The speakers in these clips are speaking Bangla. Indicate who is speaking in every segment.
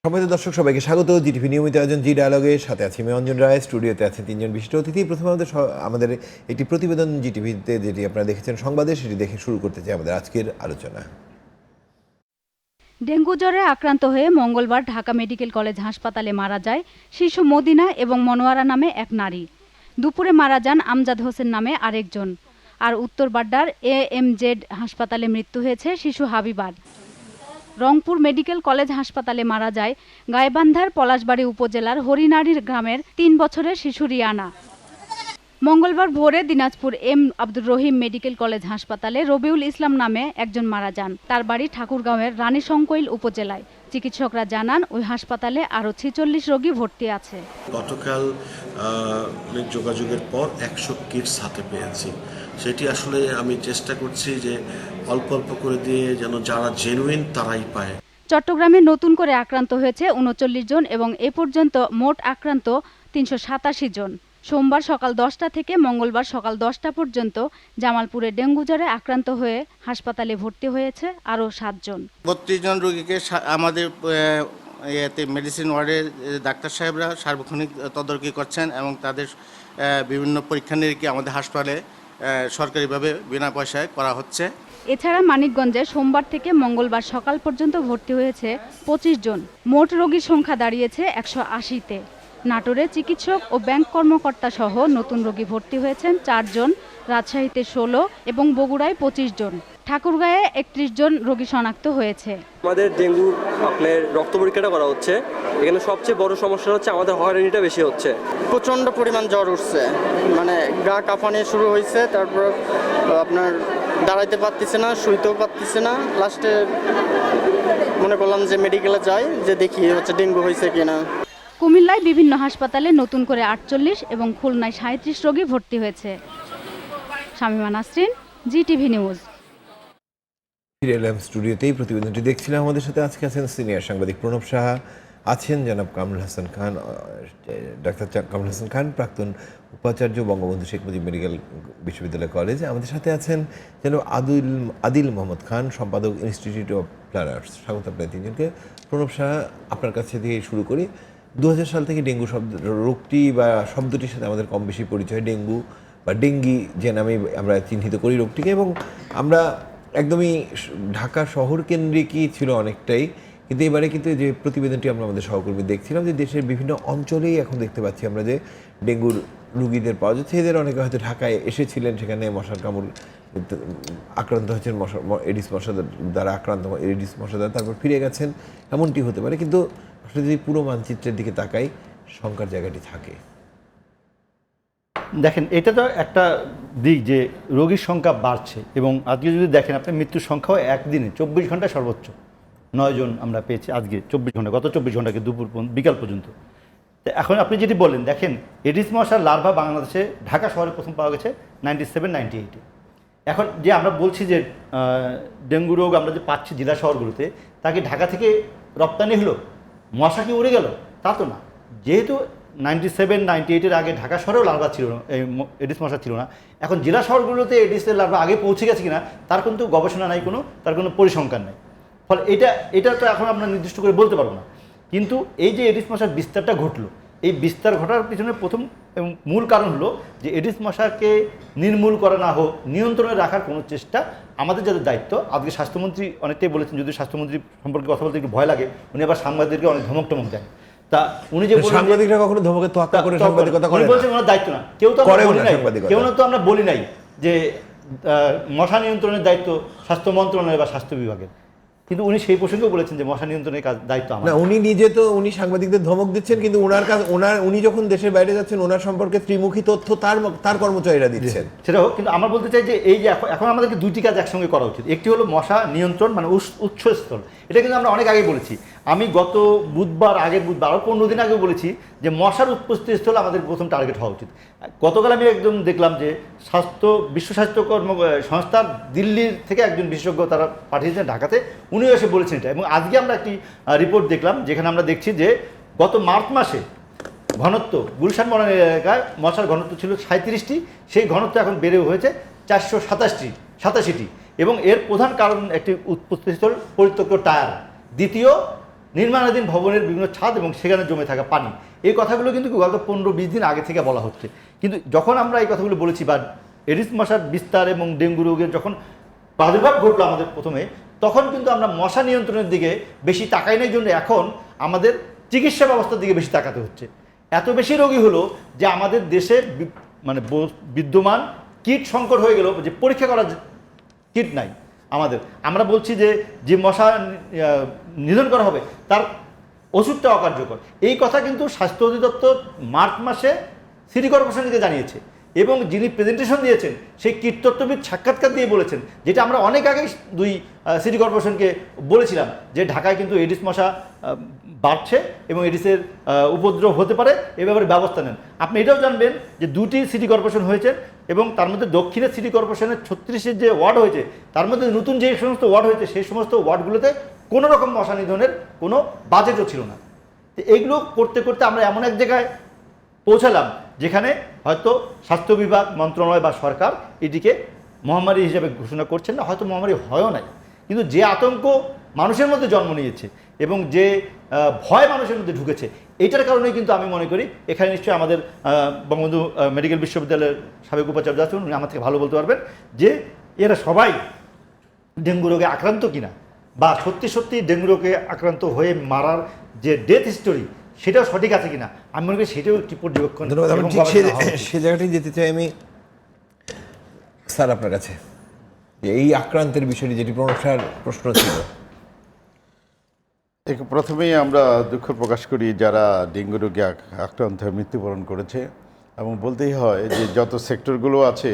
Speaker 1: সম্মানিত দর্শক সবাইকে স্বাগত। জিটিভি নিয়মিত আয়োজন জি ডায়ালগের সাথে আছি আমি অঞ্জন রায়। স্টুডিওতে আছেন তিনজন বিশিষ্ট অতিথি। প্রথমে আমাদের একটি প্রতিবেদন জিটিভিতে যেটি আপনারা দেখেছেন সংবাদে, সেটি দেখে শুরু করতে চাই আমাদের আজকের আলোচনা।
Speaker 2: ডেঙ্গু জ্বরে আক্রান্ত হয়ে মঙ্গলবার ঢাকা মেডিকেল কলেজ হাসপাতালে মারা যায় শিশু মদিনা এবং মনোয়ারা নামে এক নারী। দুপুরে মারা যান আমজাদ হোসেন নামে আরেকজন। আর উত্তর বাড্ডার AMZ হাসপাতালে মৃত্যু হয়েছে শিশু হাবিবার। রংপুর মেডিকেল কলেজ হাসপাতালে মারা যায় গাইবান্ধার পলাশবাড়ী উপজেলার হরিনারীর গ্রামের ৩ বছরের শিশু রিয়ানা। মঙ্গলবার ভোরে দিনাজপুর আব্দুর রহিম মেডিকেল কলেজ হাসপাতালে রবিউল ইসলাম নামে একজন মারা যান। তার বাড়ি ঠাকুরগাঁওয়ের রানীশংকৈল উপজেলায়। চিকিৎসকরা জানান ওই হাসপাতালে আরও 46 রোগী ভর্তি আছে।
Speaker 3: গতকাল যোগাযোগের পর 100 কিটস হাতে পেয়েছি। সেটি আসলে আমি চেষ্টা করছি যে অল্প অল্প করে দিয়ে যেন যারা জেনুইন তারাই পায়।
Speaker 2: চট্টগ্রামে নতুন করে আক্রান্ত হয়েছে 39 জন এবং এ পর্যন্ত মোট আক্রান্ত 387 জন। সোমবার সকাল 10টা থেকে মঙ্গলবার সকাল 10টা পর্যন্ত জামালপুরে ডেঙ্গু জ্বরে আক্রান্ত হয়ে হাসপাতালে ভর্তি হয়েছে আরও 7 জন।
Speaker 4: 32 জন রোগীকে আমাদের মেডিসিন ওয়ার্ডের ডাক্তার সাহেবরা সার্বক্ষণিক তদারকি করছেন এবং তাদের বিভিন্ন পরীক্ষা নিরীক্ষা আমাদের হাসপাতালে সরকারিভাবে বিনা পয়সায় করা হচ্ছে।
Speaker 2: এছাড়া মানিকগঞ্জে সোমবার থেকে মঙ্গলবার সকাল পর্যন্ত ভর্তি হয়েছে 25 জন। মোট রোগীর সংখ্যা দাঁড়িয়েছে 180-তে। নাটোরে চিকিৎসক ও ব্যাংক কর্মকর্তা সহ নতুন রোগী ভর্তি হয়েছেন 4 জন, রাজশাহীতে 16 এবং বগুড়ায় 25 জন। ঠাকুরগাঁয়ে 31 জন রোগী শনাক্ত হয়েছে।
Speaker 5: আমাদের ডেঙ্গু আপনার রক্ত পরীক্ষাটা করা হচ্ছে। এখানে সবচেয়ে বড় সমস্যা হচ্ছে আমাদের হয়রানিটা বেশি হচ্ছে।
Speaker 4: প্রচণ্ড পরিমাণ জ্বর উঠছে, মানে গা কাঁপানি শুরু হয়েছে, তারপর আপনার দাঁড়াইতে পারতেছে না, শুইতেও পারতেছে না। লাস্টে মনে করলাম যে মেডিকেলে যাই, যে দেখি হচ্ছে ডেঙ্গু হয়েছে কিনা।
Speaker 2: কুমিল্লায় বিভিন্ন হাসপাতালে নতুন করে 48 এবং খুলনায় 37 রোগী ভর্তি হয়েছে। Shamima Nasrin, GTV news.
Speaker 1: ফিরে এলাম স্টুডিওতেই। প্রতিবেদনটি দেখছিলাম। আমাদের সাথে আজকে আছেন সিনিয়র সাংবাদিক প্রণব সাহা, আছেন জনাব কামরুল হাসান খান, ডাক্তার কামরুল হাসান খান, প্রাক্তন উপাচার্য বঙ্গবন্ধু শেখ মুজিব মেডিকেল বিশ্ববিদ্যালয় কলেজ। আমাদের সাথে আছেন জনাব আদিল মোহাম্মদ খান, সম্পাদক ইনস্টিটিউট অফ প্ল্যানার্স। স্বাগত আপনার তিনজনকে। প্রণব সাহা, আপনার কাছে দিয়ে শুরু করি। 2000 সাল থেকে ডেঙ্গু রোগটি বা শব্দটির সাথে আমাদের কম বেশি পরিচয়। ডেঙ্গু বা ডেঙ্গি যে নামে আমরা চিহ্নিত করি রোগটিকে, এবং আমরা একদমই ঢাকা শহর কেন্দ্রিকই ছিল অনেকটাই। কিন্তু এবারে কিন্তু যে প্রতিবেদনটি আমরা আমাদের সহকর্মী দেখছিলাম, যে দেশের বিভিন্ন অঞ্চলেই এখন দেখতে পাচ্ছি আমরা যে ডেঙ্গুর রুগীদের পাওয়া যাচ্ছে। এদের অনেকে হয়তো ঢাকায় এসেছিলেন, সেখানে মশার কামড় আক্রান্ত হয়েছেন, এডিস মশা দ্বারা আক্রান্ত, এডিস মশা দ্বারা তারপর ফিরে গেছেন, এমনটি হতে পারে। কিন্তু আসলে যদি পুরো মানচিত্রের দিকে তাকাই, শঙ্কার জায়গাটি থাকে।
Speaker 6: দেখেন, এটা তো একটা দিক যে রোগীর সংখ্যা বাড়ছে, এবং আজকে যদি দেখেন আপনার মৃত্যুর সংখ্যাও একদিনে 24 ঘন্টায় সর্বোচ্চ 9 জন আমরা পেয়েছি। আজকে 24 ঘন্টা, গত 24 ঘন্টাকে বিকাল পর্যন্ত। তো এখন আপনি যেটি বললেন, দেখেন এডিস মশার লার্ভা বাংলাদেশে ঢাকা শহরে প্রথম পাওয়া গেছে 97-98-এ। এখন যে আমরা বলছি যে ডেঙ্গু রোগ আমরা যে পাচ্ছি জেলা শহরগুলোতে, তাকে ঢাকা থেকে রপ্তানি হলো, মশা কি উড়ে গেল? তা তো না। যেহেতু 97-98-এর আগে ঢাকা শহরেও লার্ভা ছিল না, এডিস মশা ছিল না। এখন জেলা শহরগুলোতে এডিসের লার্ভা আগে পৌঁছে গেছে কিনা তার কিন্তু গবেষণা নাই, তার কোনো পরিসংখ্যান নেই। ফলে এটা তো এখন আমরা নির্দিষ্ট করে বলতে পারবো না। কিন্তু এই যে এডিস মশার বিস্তারটা ঘটলো, এই বিস্তার ঘটার পিছনে প্রথম এবং মূল কারণ হলো যে এডিস মশাকে নির্মূল করা না হোক, নিয়ন্ত্রণে রাখার কোনো চেষ্টা আমাদের যাদের দায়িত্ব। আজকে স্বাস্থ্যমন্ত্রী অনেকটাই বলেছেন, যদি স্বাস্থ্যমন্ত্রী সম্পর্কে কথা বলতে একটু ভয় লাগে, উনি আবার সাংবাদিকদেরকে অনেক ধমক দেন। তা উনি যে
Speaker 1: সাংবাদিকরা কখনো ধমকে তোয়াক্কা করে সাংবাদিকতা করে,
Speaker 6: বলছেন ওনার দায়িত্ব না, কেউ তো আমরা বলি নাই যে মশা নিয়ন্ত্রণের দায়িত্ব স্বাস্থ্য মন্ত্রণালয় বা স্বাস্থ্য বিভাগের। কিন্তু উনি সেই প্রসঙ্গেও বলেছেন যে মশা নিয়ন্ত্রণের দায়িত্ব আমার না।
Speaker 1: উনি নিজে তো উনি সাংবাদিকদের ধমক দিচ্ছেন, কিন্তু উনি যখন দেশের বাইরে যাচ্ছেন ওনার সম্পর্কে ত্রিমুখী তথ্য তার কর্মচারীরা দিচ্ছেন।
Speaker 6: সেটা হোক, কিন্তু আমরা বলতে চাই যে এই যে এখন আমাদেরকে দুইটি কাজ একসঙ্গে করা উচিত। একটি হলো মশা নিয়ন্ত্রণ, মানে উৎসস্থল। এটা কিন্তু আমরা অনেক আগে বলেছি। আমি গত বুধবার, আগের বুধবার, আরও 15 দিন আগে বলেছি যে মশার উৎপত্তিস্থল আমাদের প্রথম টার্গেট হওয়া উচিত। গতকাল আমি একদম দেখলাম যে বিশ্ব স্বাস্থ্য সংস্থা দিল্লির থেকে একজন বিশেষজ্ঞ তারা পাঠিয়েছেন ঢাকাতে, উনিও এসে বলেছেন এটা। এবং আজকে আমরা একটি রিপোর্ট দেখলাম যেখানে আমরা দেখছি যে গত মার্চ মাসে ঘনত্ব গুলশান বনানী এলাকায় মশার ঘনত্ব ছিল 37টি, সেই ঘনত্ব এখন বেড়ে হয়েছে 487টি। এবং এর প্রধান কারণ একটি উৎপত্তিস্থল পরিত্যক্ত টায়ার। দ্বিতীয় নির্মাণাধীন ভবনের বিভিন্ন ছাদ এবং সেখানে জমে থাকা পানি, এই কথাগুলো কিন্তু গত 15-20 দিন আগে থেকে বলা হচ্ছে। কিন্তু যখন আমরা এই কথাগুলো বলেছি বা এডিস মশার বিস্তার এবং ডেঙ্গু রোগের যখন প্রাদুর্ভাব ঘটলো আমাদের প্রথমে, তখন কিন্তু আমরা মশা নিয়ন্ত্রণের দিকে বেশি তাকাই নাই, জন্য এখন আমাদের চিকিৎসা ব্যবস্থার দিকে বেশি তাকাতে হচ্ছে। এত বেশি রোগী হলো যে আমাদের দেশে মানে বিদ্যমান কিট সংকট হয়ে গেল, যে পরীক্ষা করার কিট নাই আমাদের। আমরা বলছি যে মশা নিধন করা হবে তার ওষুধটা অকার্যকর। এই কথা কিন্তু স্বাস্থ্য অধিদপ্তর মার্চ মাসে সিটি কর্পোরেশনকে জানিয়েছে, এবং যিনি প্রেজেন্টেশন দিয়েছেন সেই কীটতত্ত্ববিদ সাক্ষাৎকার দিয়ে বলেছেন, যেটা আমরা অনেক আগেই দুই সিটি কর্পোরেশনকে বলেছিলাম, যে ঢাকায় কিন্তু এডিস মশা বাড়ছে এবং এডিসের উপদ্রব হতে পারে, এ ব্যাপারে ব্যবস্থা নেন। আপনি এটাও জানবেন যে 2টি সিটি কর্পোরেশন হয়েছে, এবং তার মধ্যে দক্ষিণের সিটি কর্পোরেশনের 36-এর যে ওয়ার্ড হয়েছে, তার মধ্যে নতুন যে সমস্ত ওয়ার্ড হয়েছে সেই সমস্ত ওয়ার্ডগুলোতে কোনো রকম মশা নিধনের কোনো বাজেটও ছিল না। তো এইগুলো করতে করতে আমরা এমন এক জায়গায় পৌঁছালাম যেখানে হয়তো স্বাস্থ্য বিভাগ, মন্ত্রণালয় বা সরকার এটিকে মহামারী হিসেবে ঘোষণা করছেন না, হয়তো মহামারী হয়ও নাই, কিন্তু যে আতঙ্ক মানুষের মধ্যে জন্ম নিয়েছে এবং যে ভয় মানুষের মধ্যে ঢুকেছে, এইটার কারণেই কিন্তু আমি মনে করি এখানে নিশ্চয়ই আমাদের বঙ্গবন্ধু মেডিকেল বিশ্ববিদ্যালয়ের সাবেক উপাচার্য আছেন, উনি আমার থেকে ভালো বলতে পারবেন যে এরা সবাই ডেঙ্গু রোগে আক্রান্ত কিনা, বা সত্যি সত্যি ডেঙ্গু রোগে আক্রান্ত হয়ে মারার যে ডেথ হিস্টোরি সেটাও সঠিক আছে কিনা, আমি মনে করি সেটাও একটি পর্যবেক্ষণ।
Speaker 1: ধন্যবাদ। আমি ঠিক সে জায়গাটাই যেতে চাই আমি স্যার আপনার কাছে, যে এই আক্রান্তের বিষয়টি যেটি প্রণবসার প্রশ্ন ছিল।
Speaker 7: প্রথমেই আমরা দুঃখ প্রকাশ করি যারা ডেঙ্গু রোগে আক্রান্ত হয়ে মৃত্যুবরণ করেছে, এবং বলতেই হয় যে যত সেক্টরগুলো আছে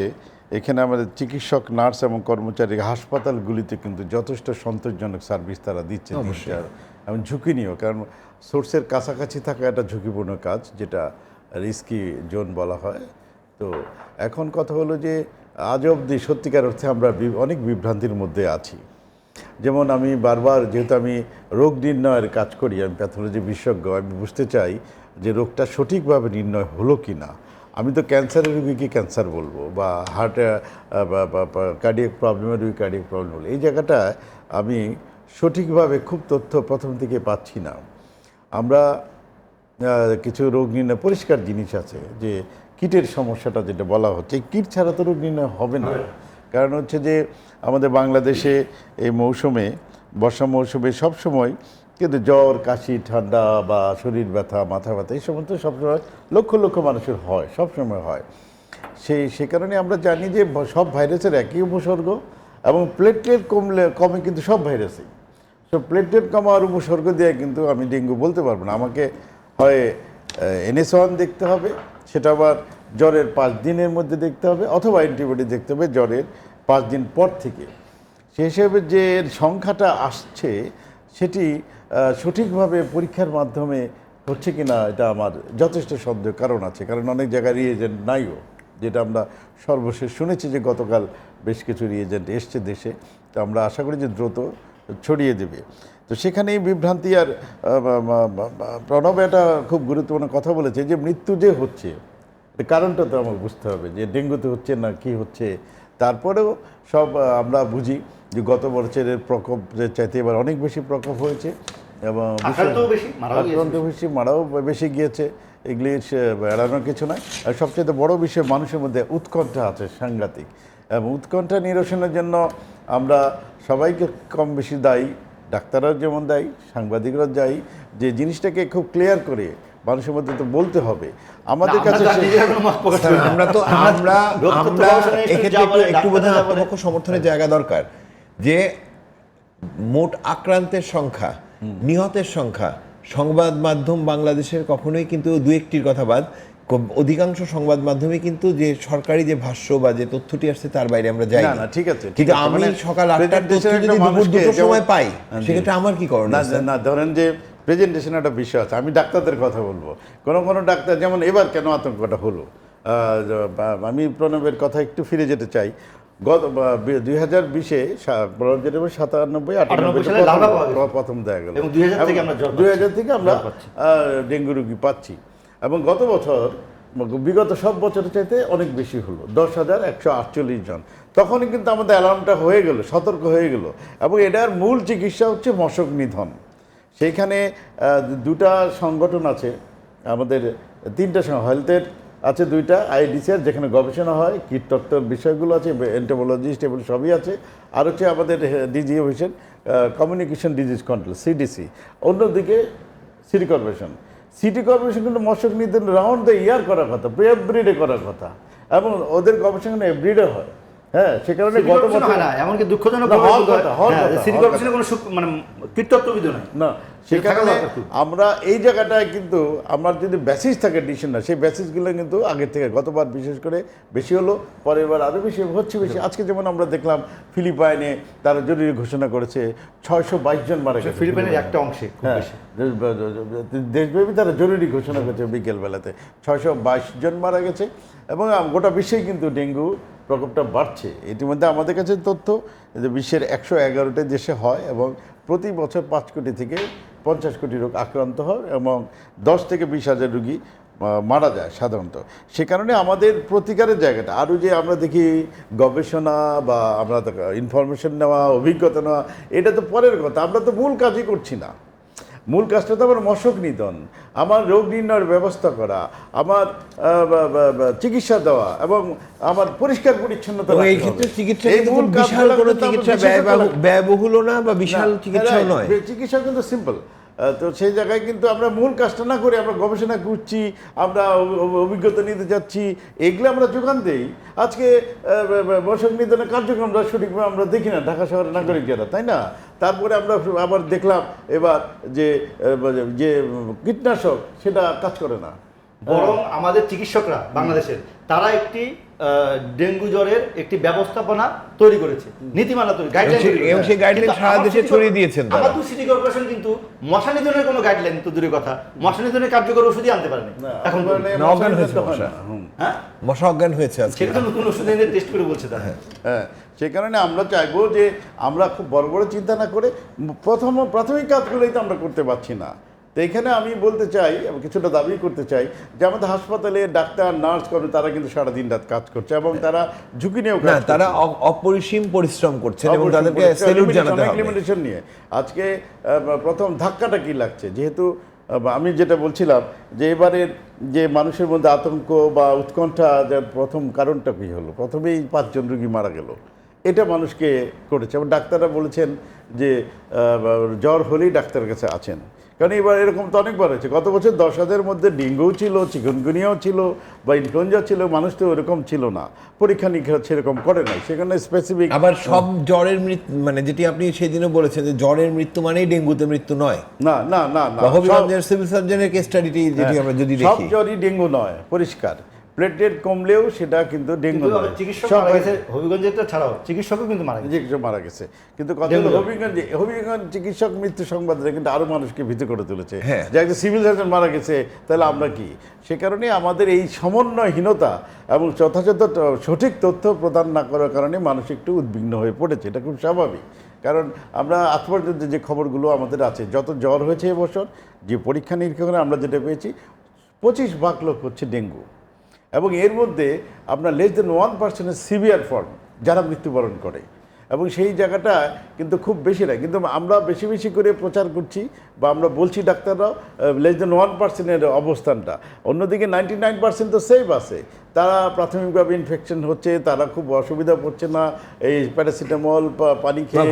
Speaker 7: এখানে আমাদের চিকিৎসক, নার্স এবং কর্মচারী হাসপাতালগুলিতে কিন্তু যথেষ্ট সন্তোষজনক সার্ভিস তারা দিচ্ছে, এবং ঝুঁকি নিয়েও, কারণ সোর্সের কাছাকাছি থাকা একটা ঝুঁকিপূর্ণ কাজ, যেটা রিস্কি জোন বলা হয়। তো এখন কথা হলো যে আজ অবধি সত্যিকার অর্থে আমরা অনেক বিভ্রান্তির মধ্যে আছি। যেমন আমি বারবার, যেহেতু আমি রোগ নির্ণয়ের কাজ করি, আমি প্যাথোলজি বিশেষজ্ঞ, আমি বুঝতে চাই যে রোগটা সঠিকভাবে নির্ণয় হলো কি না। আমি তো ক্যান্সারের রোগীকে ক্যান্সার বলবো, বা হার্টে কার্ডিয়াক প্রবলেমের রোগী কার্ডিয়াক প্রবলেম বলবো। এই জায়গাটায় আমি সঠিকভাবে খুব তথ্য প্রথম থেকে পাচ্ছি না। আমরা কিছু রোগ নির্ণয় পরিষ্কার জিনিস আছে, যে কিটের সমস্যাটা যেটা বলা হচ্ছে, এই কিট ছাড়া তো রোগ নির্ণয় হবে না। কারণ হচ্ছে যে আমাদের বাংলাদেশে এই মৌসুমে, বর্ষা মৌসুমে সবসময় কিন্তু জ্বর, কাশি, ঠান্ডা বা শরীর ব্যথা, মাথা ব্যথা, এই সমস্ত সবসময় লক্ষ লক্ষ মানুষের হয়, সবসময় হয়। সে কারণে আমরা জানি যে সব ভাইরাসের একই উপসর্গ, এবং প্লেটলেট কমে কিন্তু সব ভাইরাসই। সব প্লেটলেট কমার উপসর্গ দিয়ে কিন্তু আমি ডেঙ্গু বলতে পারবো না। আমাকে হয় NS1 দেখতে হবে, সেটা আবার জ্বরের 5 দিনের মধ্যে দেখতে হবে, অথবা অ্যান্টিবডি দেখতে হবে জ্বরের 5 দিন পর থেকে। সে হিসেবে যে সংখ্যাটা আসছে সেটি সঠিকভাবে পরীক্ষার মাধ্যমে হচ্ছে কি না, এটা আমার যথেষ্ট সন্দেহ কারণ আছে। কারণ অনেক জায়গায় রিয়েজেন্ট নাইও, যেটা আমরা সর্বশেষ শুনেছি যে গতকাল বেশ কিছু রিয়েজেন্ট এসছে দেশে। তো আমরা আশা করি যে দ্রুত ছড়িয়ে দেবে। তো সেখানেই বিভ্রান্তি। আর প্রণব একটা খুব গুরুত্বপূর্ণ কথা বলেছে, যে মৃত্যু যে হচ্ছে কারণটা তো আমাকে বুঝতে হবে, যে ডেঙ্গুতে হচ্ছে না কি হচ্ছে। তারপরেও সব আমরা বুঝি যে গত বছরের প্রকোপ চাইতে এবার অনেক বেশি প্রকোপ হয়েছে, এবং আক্রান্ত বেশি, মারাও বেশি গিয়েছে। এগুলি এড়ানোর কিছু নয়। আর সবচেয়ে বড় বিষয়, মানুষের মধ্যে উৎকণ্ঠা আছে সাংঘাতিক, এবং উৎকণ্ঠা নিরসনের জন্য আমরা সবাইকে কম বেশি দায়ী, ডাক্তাররাও যেমন দায়ী, সাংবাদিকরাও দায়ী, যে জিনিসটাকে খুব ক্লিয়ার করে মানুষের মধ্যে তো বলতে হবে। আমাদের কাছে
Speaker 1: আমরা একটু বোধহয় আত্মপক্ষ সমর্থনের জায়গা দরকার, যে মোট আক্রান্তের সংখ্যা, নিহতের সংখ্যা, সংবাদ মাধ্যম বাংলাদেশের কখনোই কিন্তু 2-1টির কথা বাদ, অধিকাংশ সংবাদ মাধ্যমে কিন্তু যে সরকারি যে ভাষ্য বা যে তথ্যটি আসছে তার বাইরে আমরা যাই না।
Speaker 7: ঠিক আছে,
Speaker 1: কিন্তু আমি সকাল 8টার তথ্য যদি দুপুর 2টার সময় পাই, সেক্ষেত্রে আমার কি করণীয়?
Speaker 7: না, ধরেন যে প্রেজেন্টেশন একটা বিষয় আছে, আমি ডাক্তারদের কথা বলবো। কোনো ডাক্তার, যেমন এবার কেন আতঙ্কটা হলো, আমি প্রণবের কথা একটু ফিরে যেতে চাই। গত 2020-এ 97-98 প্রথম দেখা গেল, 2000 থেকে আমরা ডেঙ্গু রোগী পাচ্ছি, এবং গত বছর বিগত সব বছরের চাইতে অনেক বেশি হলো, 10,148 জন। তখনই কিন্তু আমাদের অ্যালার্মটা হয়ে গেল, সতর্ক হয়ে গেল, এবং এটার মূল চিকিৎসা হচ্ছে মশক নিধন। সেইখানে দুটা সংগঠন আছে আমাদের, তিনটা হেলথের আছে দুইটা, আইডিসিআর যেখানে গবেষণা হয়, কীটতত্ত্বের বিষয়গুলো আছে, এন্টোমোলজিস্ট এগুলো সবই আছে, আর হচ্ছে আমাদের ডিজি হয়েছেন কমিউনিকেশন ডিজিজ কন্ট্রোল সিডিসি, অন্যদিকে সিটি কর্পোরেশন। সিটি কর্পোরেশন কিন্তু মশক নিধন রাউন্ড দ্য ইয়ার করার কথা, এভরিডে করার কথা, এবং ওদের গবেষণা এভরিডে হয়। হ্যাঁ, সে কারণে গত বছর
Speaker 6: হয় না, এমনকি দুঃখজনক সিটি কর্পোরেশনে কোনো মানে কীটতত্ত্ববিদ নাই
Speaker 7: না, সে কারণে আমরা এই জায়গাটায় কিন্তু আমার যদি বেসিস থাকে ডিসিশন না, সেই বেসিসগুলো কিন্তু আগের থেকে গতবার বিশেষ করে বেশি হলো, পরের বার আরও বেশি হচ্ছে বেশি। আজকে যেমন আমরা দেখলাম ফিলিপাইনে তারা জরুরি ঘোষণা করেছে 622 জন মারা গেছে
Speaker 6: ফিলিপাইনের একটা অংশে।
Speaker 7: হ্যাঁ, দেশব্যাপী তারা জরুরি ঘোষণা করেছে বিকেলবেলাতে 622 জন মারা গেছে, এবং গোটা বিশ্বেই কিন্তু ডেঙ্গু প্রকোপটা বাড়ছে। ইতিমধ্যে আমাদের কাছে তথ্য যে বিশ্বের 111টা দেশে হয়, এবং প্রতি বছর 5 কোটি থেকে 50 কোটি রোগ আক্রান্ত হয়, এবং 10 থেকে 20 হাজার রোগী মারা যায় সাধারণত। সে কারণে আমাদের প্রতিকারের জায়গাটা আরও যে আমরা দেখি গবেষণা বা আমরা ইনফরমেশন নেওয়া, অভিজ্ঞতা নেওয়া, এটা তো পরের কথা, আমরা তো মূল কাজই করছি না। মূল কাজটা তো আমার মশক নিধন, আমার রোগ নির্ণয়ের ব্যবস্থা করা, আমার চিকিৎসা দেওয়া, এবং আমার পরিষ্কার পরিচ্ছন্নতা।
Speaker 1: এই ক্ষেত্রে চিকিৎসা বিশাল কোনো চিকিৎসা ব্যয়বহুল না বা বিশাল চিকিৎসা নয়,
Speaker 7: চিকিৎসা কিন্তু সিম্পল। তো সেই জায়গায় কিন্তু আমরা মূল কাজটা না করে আমরা গবেষণা করছি, আমরা অভিজ্ঞতা নিতে যাচ্ছি, এগুলো আমরা যোগান দেই। আজকে মশক নিধনের কার্যক্রমটা সঠিকভাবে আমরা দেখি না ঢাকা শহরের নাগরিক যারা, তাই না? তারপরে আমরা আবার দেখলাম এবার যে কীটনাশক সেটা কাজ করে না,
Speaker 6: বরং আমাদের চিকিৎসকরা বাংলাদেশের তারা একটি ডেঙ্গু জ্বরের একটি ব্যবস্থাপনা তৈরি করেছে, নীতিমালা তৈরি, গাইডলাইন,
Speaker 1: এবং সেই গাইডলাইন সারা দেশে ছড়িয়ে দিয়েছেন তারা।
Speaker 6: আমাদের সিটি কর্পোরেশন কিন্তু মশা নিধনের কোনো গাইডলাইন তো দূরের কথা, মশা নিধনের কার্যকর ওষুধই আনতে পারেনি এখন।
Speaker 1: অজ্ঞান হয়েছে মশা,
Speaker 6: হ্যাঁ,
Speaker 1: মশা অজ্ঞান হয়েছে আজকে,
Speaker 6: সেটা নতুন ওষুধ এনে টেস্ট করে বলছে তারা।
Speaker 7: হ্যাঁ, সেই কারণে আমরা চাইবো যে আমরা খুব বড় বড় চিন্তা না করে প্রাথমিক কাজগুলোই তো আমরা করতে পারছি না। তো এখানে আমি বলতে চাই, আমি কিছুটা দাবি করতে চাই যে আমাদের হাসপাতালে ডাক্তার নার্স করে তারা কিন্তু সারাদিন রাত কাজ করছে, এবং তারা ঝুঁকি নিয়েও কাজ করছে,
Speaker 1: তারা অপরিসীম পরিশ্রম করছেন, এবং তাদেরকে স্যালুট জানাতে হবে।
Speaker 7: লিমিটেশন নিয়ে আজকে প্রথম ধাক্কাটা কি লাগছে, যেহেতু আমি যেটা বলছিলাম যে এবারের যে মানুষের মধ্যে আতঙ্ক বা উৎকণ্ঠা, যার প্রথম কারণটা কী হলো, প্রথমেই 5 জন রোগী মারা গেল, এটা মানুষকে করেছে। এবং ডাক্তাররা বলেছেন যে জ্বর হলেই ডাক্তারের কাছে আছেন, কারণ এবার এরকম তো অনেকবার হয়েছে। গত বছর 10,000-এর মধ্যে ডেঙ্গুও ছিল, চিকুনগুনিয়াও ছিল, বা ইনফ্লুয়েঞ্জা ছিল, মানুষ তো ওরকম ছিল না, পরীক্ষা নিরীক্ষা সেরকম করে নাই, সেখানে স্পেসিফিক।
Speaker 1: আবার সব জ্বরের মৃত্যু, মানে যেটি আপনি সেদিনও বলেছেন যে জ্বরের মৃত্যু মানেই ডেঙ্গুতে মৃত্যু নয়,
Speaker 7: না না না না,
Speaker 1: হবিগঞ্জের সিভিল সার্জনের কেস স্টাডিটি যেটি আমরা যদি
Speaker 7: সব
Speaker 1: দেখি,
Speaker 7: জ্বরই ডেঙ্গু নয়, পরিষ্কার। প্লেটলেট কমলেও সেটা কিন্তু ডেঙ্গু নয়।
Speaker 6: চিকিৎসক মারা গেছে হবিগঞ্জেরটা ছাড়াও, চিকিৎসকও কিন্তু মারা গেছে,
Speaker 7: চিকিৎসক মারা গেছে, কিন্তু কথা হলো হবিগঞ্জ চিকিৎসক মৃত্যু সংবাদটা কিন্তু আরো মানুষকে ভীত করে তুলেছে, যে একটা সিভিল সার্জন মারা গেছে, তাহলে আমরা কি? সে কারণে আমাদের এই সমন্বয়হীনতা এবং যথাযথ সঠিক তথ্য প্রদান না করার কারণে মানুষ একটু উদ্বিগ্ন হয়ে পড়েছে, এটা খুব স্বাভাবিক। কারণ আমরা আজ পর্যন্ত যে খবরগুলো আমাদের আছে, যত জ্বর হয়েছে এবছর, যে পরীক্ষা নিরীক্ষা করে আমরা যেটা পেয়েছি, 25 ভাগ লোক হচ্ছে ডেঙ্গু, এবং এর মধ্যে আপনার less than 1% সিভিয়ার ফর্ম যারা মৃত্যুবরণ করে, এবং সেই জায়গাটা কিন্তু খুব বেশি না। কিন্তু আমরা বেশি বেশি করে প্রচার করছি বা আমরা বলছি ডাক্তাররাও less than 1%-এর অবস্থানটা, অন্যদিকে 99% তো সেফ আছে, তারা প্রাথমিকভাবে ইনফেকশন হচ্ছে, তারা খুব অসুবিধা পড়ছে না, এই প্যারাসিটামল পানি খেয়ে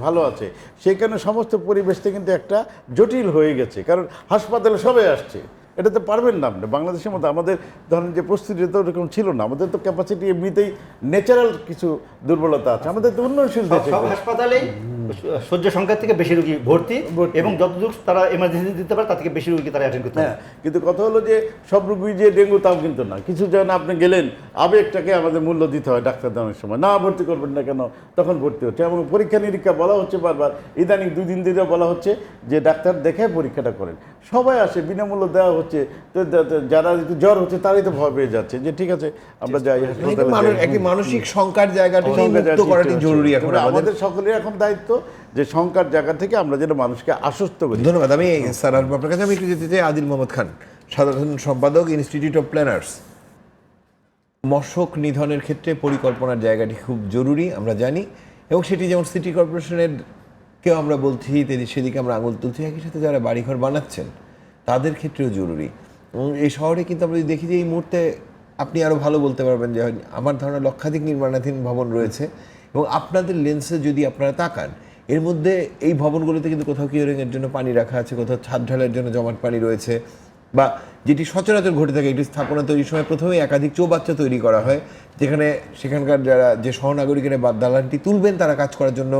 Speaker 7: ভালো আছে। সেখানে সমস্ত পরিবেশটা কিন্তু একটা জটিল হয়ে গেছে, কারণ হাসপাতালে সবাই আসছে, এটা তো পারবেন না আপনি। বাংলাদেশের মধ্যে আমাদের ধরেন যে প্রস্তুতি তো ওরকম ছিল না, আমাদের তো ক্যাপাসিটি এমনিতেই ন্যাচারাল কিছু দুর্বলতা আছে, আমাদের তো উন্নয়নশীল দেশে
Speaker 6: হাসপাতালেই শয্যা সংখ্যার থেকে বেশি রোগী ভর্তি, এবং যতদূর তারা এমার্জেন্সি দিতে পারে তার থেকে বেশি রোগী তারা অ্যাটেন্ড করতে পারে।
Speaker 7: কিন্তু কথা হলো যে সব রোগী যে ডেঙ্গু তাও কিন্তু না, কিছু যেন আপনি গেলেন, আবেগটাকে আমাদের মূল্য দিতে হয় ডাক্তার দেওয়ার সময়, না ভর্তি করবেন না কেন, তখন ভর্তি হচ্ছে। এবং পরীক্ষা নিরীক্ষা বলা হচ্ছে বারবার, ইদানিং 2 দিন ধরে বলা হচ্ছে যে ডাক্তার দেখে পরীক্ষাটা করেন, সবাই আসে, বিনামূল্য দেওয়া হচ্ছে। তো যারা জ্বর হচ্ছে তারাই তো ভয় পেয়ে যাচ্ছে যে ঠিক আছে আমরা যাই হাসপাতালে,
Speaker 1: একটি মানসিক শঙ্কার জায়গাটি মুক্ত করাটি জরুরি। এখন
Speaker 7: আমাদের সকলের এখন দায়িত্ব যে শঙ্কার জায়গা থেকে আমরা যেন মানুষকে আশ্বস্ত করি।
Speaker 1: ধন্যবাদ। আমি স্যার আপনার কাছে আমি একটু যেতে চাই আদিল মোহাম্মদ খান, সাধারণ সম্পাদক, ইনস্টিটিউট অফ প্ল্যানার্স। মশক নিধনের ক্ষেত্রে পরিকল্পনার জায়গাটি খুব জরুরি আমরা জানি, এবং সেটি যেমন সিটি কর্পোরেশনের কেউ আমরা বলছি সেদিকে আমরা আঙুল তুলছি, একই সাথে যারা বাড়িঘর বানাচ্ছেন তাদের ক্ষেত্রেও জরুরি। এবং এই শহরে কিন্তু আমরা যদি দেখি যে এই মুহূর্তে আপনি আরও ভালো বলতে পারবেন যে আমার ধারণা লক্ষাধিক নির্মাণাধীন ভবন রয়েছে, এবং আপনাদের লেন্সে যদি আপনারা তাকান এর মধ্যে এই ভবনগুলোতে কিন্তু কোথাও কিউরিংয়ের জন্য পানি রাখা আছে, কোথাও ছাদ ঢালাইয়ের জন্য জমাট পানি রয়েছে, বা যেটি সচরাচর ঘটে থাকে এটি স্থাপনা তৈরির সময় প্রথমেই একাধিক চৌবাচ্চা তৈরি করা হয়, যেখানে সেখানকার যারা যে সহনাগরিকেরা বা দালানটি তুলবেন তারা কাজ করার জন্য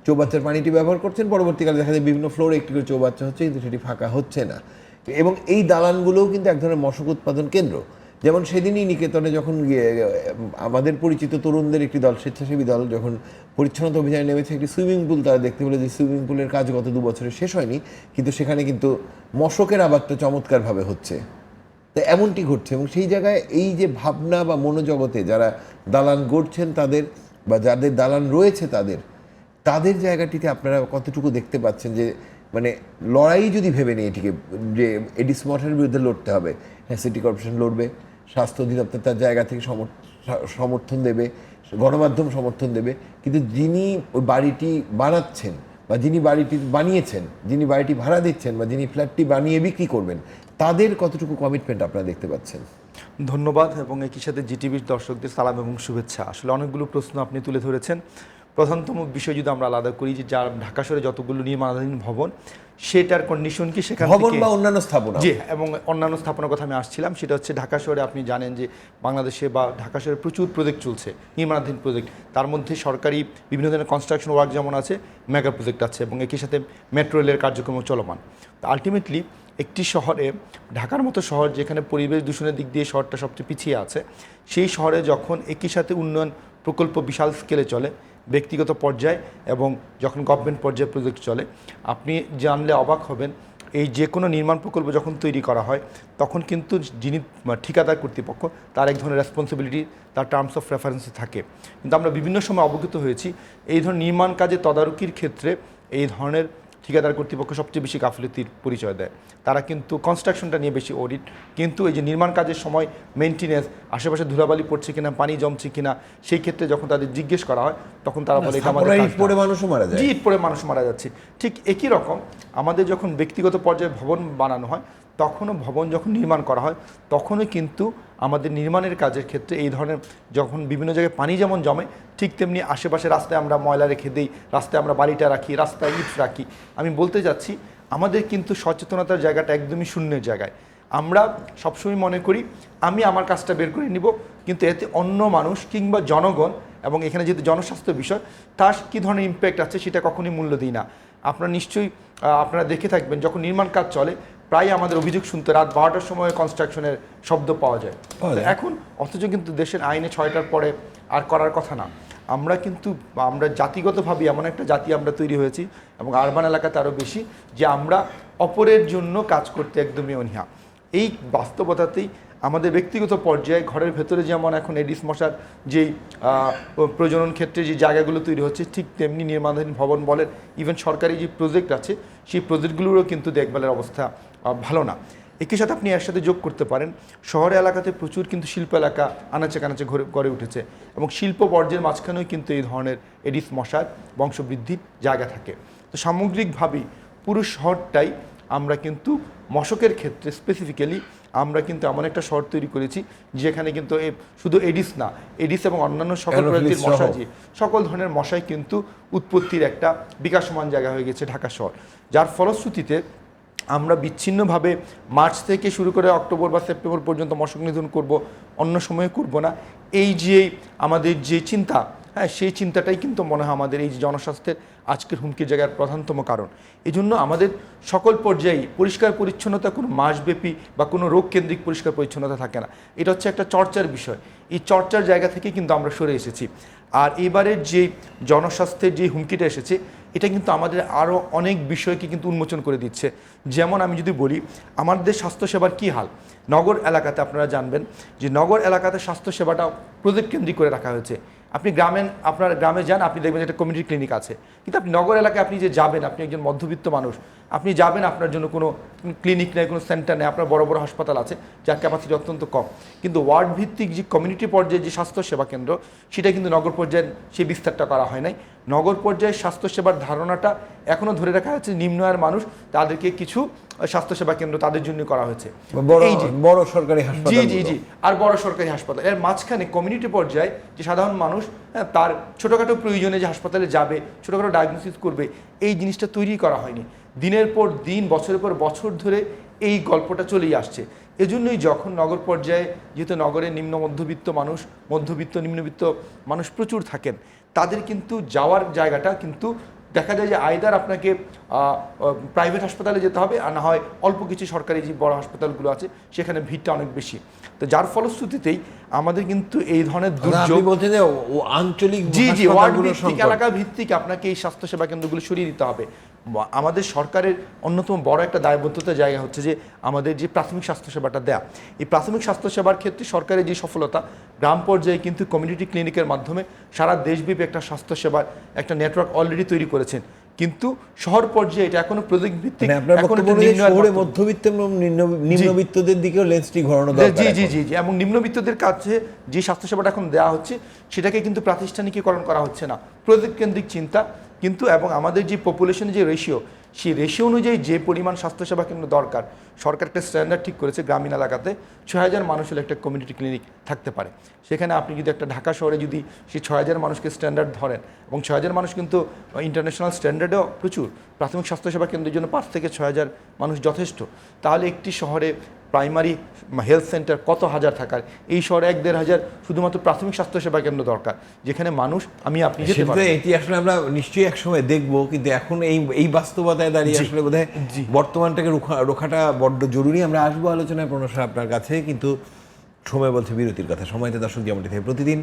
Speaker 1: চৌবাচ্চার পানিটি ব্যবহার করছেন। পরবর্তীকালে দেখা যায় বিভিন্ন ফ্লোরে একটি করে চৌবাচ্চা হচ্ছে, কিন্তু সেটি ফাঁকা হচ্ছে না। এবং এই দালানগুলোও কিন্তু এক ধরনের মশক উৎপাদন কেন্দ্র। যেমন সেদিনই নিকেতনে যখন আমাদের পরিচিত তরুণদের একটি দল, স্বেচ্ছাসেবী দল, যখন পরিচ্ছন্নতা অভিযানে নেমেছে, একটি সুইমিং পুল তারা দেখতে পেল যে সুইমিং পুলের কাজ গত 2 বছরে শেষ হয়নি, কিন্তু সেখানে কিন্তু মশকের আবাদটা চমৎকারভাবে হচ্ছে। তো এমনটি ঘটছে, এবং সেই জায়গায় এই যে ভাবনা বা মনোজগতে যারা দালান গড়ছেন তাদের, বা যাদের দালান রয়েছে তাদের জায়গাটিতে আপনারা কতটুকু দেখতে পাচ্ছেন যে মানে লড়াই যদি ভেবে নিই এটিকে, যে এডিস মশার বিরুদ্ধে লড়তে হবে, হ্যাঁ সিটি কর্পোরেশন লড়বে, স্বাস্থ্য অধিদপ্তর তার জায়গা থেকে সমর্থন দেবে, গণমাধ্যম সমর্থন দেবে, কিন্তু যিনি ওই বাড়িটি বানাচ্ছেন বা যিনি বাড়িটি বানিয়েছেন, যিনি বাড়িটি ভাড়া দিচ্ছেন বা যিনি ফ্ল্যাটটি বানিয়ে বিক্রি করবেন, তাদের কতটুকু কমিটমেন্ট আপনারা দেখতে পাচ্ছেন?
Speaker 8: ধন্যবাদ, এবং একই সাথে জিটিভির দর্শকদের সালাম এবং শুভেচ্ছা। আসলে অনেকগুলো প্রশ্ন আপনি তুলে ধরেছেন। প্রধানতম বিষয় যদি আমরা আলাদা করি যে যার ঢাকা শহরে যতগুলো নির্মাণাধীন ভবন, সেটার কন্ডিশন কি সেখানে
Speaker 1: ভবন বা অন্যান্য স্থাপনা,
Speaker 8: জি, এবং অন্যান্য স্থাপনার কথা আমি আসছিলাম, সেটা হচ্ছে ঢাকা শহরে আপনি জানেন যে বাংলাদেশে বা ঢাকা শহরে প্রচুর প্রজেক্ট চলছে, নির্মাণাধীন প্রজেক্ট। তার মধ্যে সরকারি বিভিন্ন ধরনের কনস্ট্রাকশন ওয়ার্ক যেমন আছে, মেগা প্রজেক্ট আছে, এবং একই সাথে মেট্রো রেলের কার্যক্রম চলমান। তো আলটিমেটলি একটি শহরে, ঢাকার মতো শহর যেখানে পরিবেশ দূষণের দিক দিয়ে শহরটা সবচেয়ে পিছিয়ে আছে, সেই শহরে যখন একই সাথে উন্নয়ন প্রকল্প বিশাল স্কেলে চলে, ব্যক্তিগত পর্যায়ে এবং যখন গভর্নমেন্ট পর্যায়ে প্রজেক্ট চলে, আপনি জানলে অবাক হবেন, এই যে কোনো নির্মাণ প্রকল্প যখন তৈরি করা হয় তখন কিন্তু যিনি ঠিকাদার কর্তৃপক্ষ তার এক ধরনের রেসপন্সিবিলিটি, তার টার্মস অফ রেফারেন্সে থাকে। কিন্তু আমরা বিভিন্ন সময় অবগত হয়েছি এই ধরনের নির্মাণ কাজে তদারকির ক্ষেত্রে এই ধরনের ঠিকাদার কর্তৃপক্ষ সবচেয়ে বেশি গাফিলতির পরিচয় দেয়। তারা কিন্তু কনস্ট্রাকশনটা নিয়ে বেশি অডিট, কিন্তু এই যে নির্মাণ কাজের সময় মেনটেনেন্স, আশেপাশে ধুলাবালি পড়ছে কিনা, পানি জমছে কিনা, সেই ক্ষেত্রে যখন তাদের জিজ্ঞেস করা হয় তখন তারা বলে এটা আমাদের
Speaker 1: ইট পড়ে মানুষও মারা যায়।
Speaker 8: জি, ইট পড়ে মানুষ মারা যাচ্ছে। ঠিক একই রকম আমাদের যখন ব্যক্তিগত পর্যায়ে ভবন বানানো হয়, তখনও ভবন যখন নির্মাণ করা হয় তখনও কিন্তু আমাদের নির্মাণের কাজের ক্ষেত্রে এই ধরনের যখন বিভিন্ন জায়গায় পানি যেমন জমে, ঠিক তেমনি আশেপাশে রাস্তায় আমরা ময়লা রেখে দিই, রাস্তায় আমরা বালিটা রাখি, রাস্তায় ইট রাখি। আমি বলতে যাচ্ছি আমাদের কিন্তু সচেতনতার জায়গাটা একদমই শূন্যের জায়গায়। আমরা সবসময় মনে করি আমি আমার কাজটা বের করে নিব, কিন্তু এতে অন্য মানুষ কিংবা জনগণ, এবং এখানে যেহেতু জনস্বাস্থ্য বিষয়, তার কী ধরনের ইম্প্যাক্ট আছে সেটা কখনই মূল্য দিই না। আপনারা নিশ্চয়ই আপনারা দেখে থাকবেন যখন নির্মাণ কাজ চলে প্রায় আমাদের অভিযোগ শুনতে রাত 12টার সময় কনস্ট্রাকশনের শব্দ পাওয়া যায়। এখন অথচ কিন্তু দেশের আইনে 6টার পরে আর করার কথা না। আমরা জাতিগতভাবে এমন একটা জাতি আমরা তৈরি হয়েছি, এবং আরবান এলাকাতে আরও বেশি, যে আমরা অপরের জন্য কাজ করতে একদমই অনীহা। এই বাস্তবতাতেই আমাদের ব্যক্তিগত পর্যায়ে ঘরের ভেতরে যেমন এখন এডিস মশার যেই প্রজনন ক্ষেত্রে যে জায়গাগুলো তৈরি হচ্ছে, ঠিক তেমনি নির্মাণাধীন ভবন বলেন, ইভেন সরকারি যে প্রজেক্ট আছে সেই প্রজেক্টগুলোরও কিন্তু দেখভালের অবস্থা ভালো না। একই সাথে আপনি এর সাথে যোগ করতে পারেন শহরে এলাকাতে প্রচুর কিন্তু শিল্প এলাকা আনাচে কানাচে গড়ে উঠেছে, এবং শিল্প বর্জ্যের মাঝখানেও কিন্তু এই ধরনের এডিস মশার বংশবৃদ্ধির জায়গা থাকে। তো সামগ্রিকভাবেই পুরো শহরটাই আমরা কিন্তু মশকের ক্ষেত্রে স্পেসিফিক্যালি আমরা কিন্তু এমন একটা শহর তৈরি করেছি যেখানে কিন্তু শুধু এডিস না, এডিস এবং অন্যান্য সকল প্রজাতির মশাজি, সকল ধরনের মশাই কিন্তু উৎপত্তির একটা বিকাশমান জায়গা হয়ে গেছে ঢাকা শহর। যার ফলশ্রুতিতে আমরা বিচ্ছিন্নভাবে মার্চ থেকে শুরু করে অক্টোবর বা সেপ্টেম্বর পর্যন্ত মশক নিধন করব, অন্য সময়ে করব না, এই যে আমাদের যে চিন্তা, সেই চিন্তাটাই কিন্তু মনে হয় আমাদের এই যে জনস্বাস্থ্যের আজকের হুমকির জায়গার প্রধানতম কারণ। এই জন্য আমাদের সকল পর্যায়ে পরিষ্কার পরিচ্ছন্নতা কোনো মাসব্যাপী বা কোনো রোগ কেন্দ্রিক পরিষ্কার পরিচ্ছন্নতা থাকে না। এটা হচ্ছে একটা চর্চার বিষয়। এই চর্চার জায়গা থেকে কিন্তু আমরা সরে এসেছি। আর এবারের যে জনস্বাস্থ্যের যে হুমকিটা এসেছে, এটা কিন্তু আমাদের আরও অনেক বিষয়কে কিন্তু উন্মোচন করে দিচ্ছে। যেমন আমি যদি বলি আমাদের স্বাস্থ্যসেবার কী হাল, নগর এলাকাতে আপনারা জানবেন যে নগর এলাকাতে স্বাস্থ্যসেবাটা প্রজেক্ট কেন্দ্রিক করে রাখা হয়েছে। আপনি আপনার গ্রামে যান, আপনি দেখবেন একটা কমিউনিটি ক্লিনিক আছে, কিন্তু আপনি নগর এলাকায় আপনি যে যাবেন, আপনি একজন মধ্যবিত্ত মানুষ, আপনি যাবেন, আপনার জন্য কোনো ক্লিনিক নেই, কোনো সেন্টার নেই, আপনার বড় বড় হাসপাতাল আছে যার ক্যাপাসিটি অত্যন্ত কম, কিন্তু ওয়ার্ড ভিত্তিক যে কমিউনিটি পর্যায়ে যে স্বাস্থ্য সেবা কেন্দ্র, সেটা কিন্তু নগর পর্যায়ে সেই বিস্তারটা করা হয় নাই। নগর পর্যায়ে স্বাস্থ্যসেবার ধারণাটা এখনও ধরে রাখা হচ্ছে নিম্ন আয়ের মানুষ তাদেরকে কিছু স্বাস্থ্যসেবা কেন্দ্র তাদের জন্য করা হয়েছে। এই যে
Speaker 1: বড় সরকারি হাসপাতাল,
Speaker 8: জি আর বড় সরকারি হাসপাতাল, এর মাঝখানে কমিউনিটি পর্যায়ে যে সাধারণ মানুষ তার ছোটোখাটো প্রয়োজনে যে হাসপাতালে যাবে, ছোটোখাটো ডায়াগনোসিস করবে, এই জিনিসটা তৈরি করা হয়নি। দিনের পর দিন, বছরের পর বছর ধরে এই গল্পটা চলেই আসছে। এজন্যই যখন নগর পর্যায়ে, যেহেতু নগরে নিম্ন মধ্যবিত্ত মানুষ, মধ্যবিত্ত নিম্নবিত্ত মানুষ প্রচুর থাকেন, তাদের কিন্তু যাওয়ার জায়গাটা কিন্তু দেখা যায় যে আইদার আপনাকে প্রাইভেট হাসপাতালে যেতে হবে, আর না হয় অল্প কিছু সরকারি যে বড় হাসপাতালগুলো আছে সেখানে ভিড়টা অনেক বেশি। তো যার ফলশ্রুতিতেই আমাদের কিন্তু এই ধরনের দুর্যোগ
Speaker 1: বলছেন যে আঞ্চলিক
Speaker 8: জি ওয়ার্ড ভিত্তিক, এলাকা ভিত্তিক আপনাকে এই স্বাস্থ্যসেবা কেন্দ্রগুলো সরিয়ে দিতে হবে। আমাদের সরকারের অন্যতম বড় একটা দায়বদ্ধতার জায়গা হচ্ছে যে আমাদের যে প্রাথমিক স্বাস্থ্যসেবাটা দেয়া, এই প্রাথমিক স্বাস্থ্যসেবার ক্ষেত্রে সরকারের যে সফলতা, গ্রাম পর্যায়ে কিন্তু কমিউনিটি ক্লিনিকের মাধ্যমে সারা দেশব্যাপী একটা স্বাস্থ্যসেবার একটা নেটওয়ার্ক অলরেডি তৈরি করেছেন, কিন্তু শহর পর্যায়ে এটা এখনো প্রজেক্ট ভিত্তিক।
Speaker 1: শহরে মধ্যবিত্ত এবং নিম্নবিত্তদের দিকেও লেন্সটি ঘোরানো দরকার।
Speaker 8: জি এবং নিম্নবিত্তদের কাছে যে স্বাস্থ্যসেবাটা এখন দেওয়া হচ্ছে সেটাকে কিন্তু প্রাতিষ্ঠানিকীকরণ করা হচ্ছে না, প্রজেক্ট কেন্দ্রিক চিন্তা কিন্তু। এবং আমাদের যে পপুলেশনের যে রেশিও, সেই রেশিও অনুযায়ী যে পরিমাণ স্বাস্থ্যসেবা কেন্দ্র দরকার, সরকার একটা স্ট্যান্ডার্ড ঠিক করেছে গ্রামীণ এলাকাতে ৬,০০০ মানুষ হলে একটা কমিউনিটি ক্লিনিক থাকতে পারে। সেখানে আপনি যদি একটা ঢাকা শহরে যদি সেই ৬,০০০ মানুষকে স্ট্যান্ডার্ড ধরেন, এবং ৬,০০০ মানুষ কিন্তু ইন্টারন্যাশনাল স্ট্যান্ডার্ডেও প্রচুর, প্রাথমিক স্বাস্থ্যসেবা কেন্দ্রের জন্য ৫ থেকে ৬,০০০ মানুষ যথেষ্ট। তাহলে একটি শহরে প্রাইমারি হেলথ সেন্টার কত হাজার থাকার, এই শহরে ১-১.৫ শুধুমাত্র প্রাথমিক স্বাস্থ্যসেবা কেন্দ্র দরকার, যেখানে মানুষ আপনি যেতে পারেন।
Speaker 1: এটি আসলে আমরা নিশ্চয়ই একসময় দেখব, কিন্তু এখন এই বাস্তবতায় দাঁড়িয়ে আসলে বোধহয় বর্তমানটাকে রোখাটা বড্ড জরুরি। আমরা আসবো আলোচনায় প্রণব আপনার কাছে, কিন্তু সময় বলছে বিরতির কথা। সময়তে দর্শক যেমনটি থেকে প্রতিদিন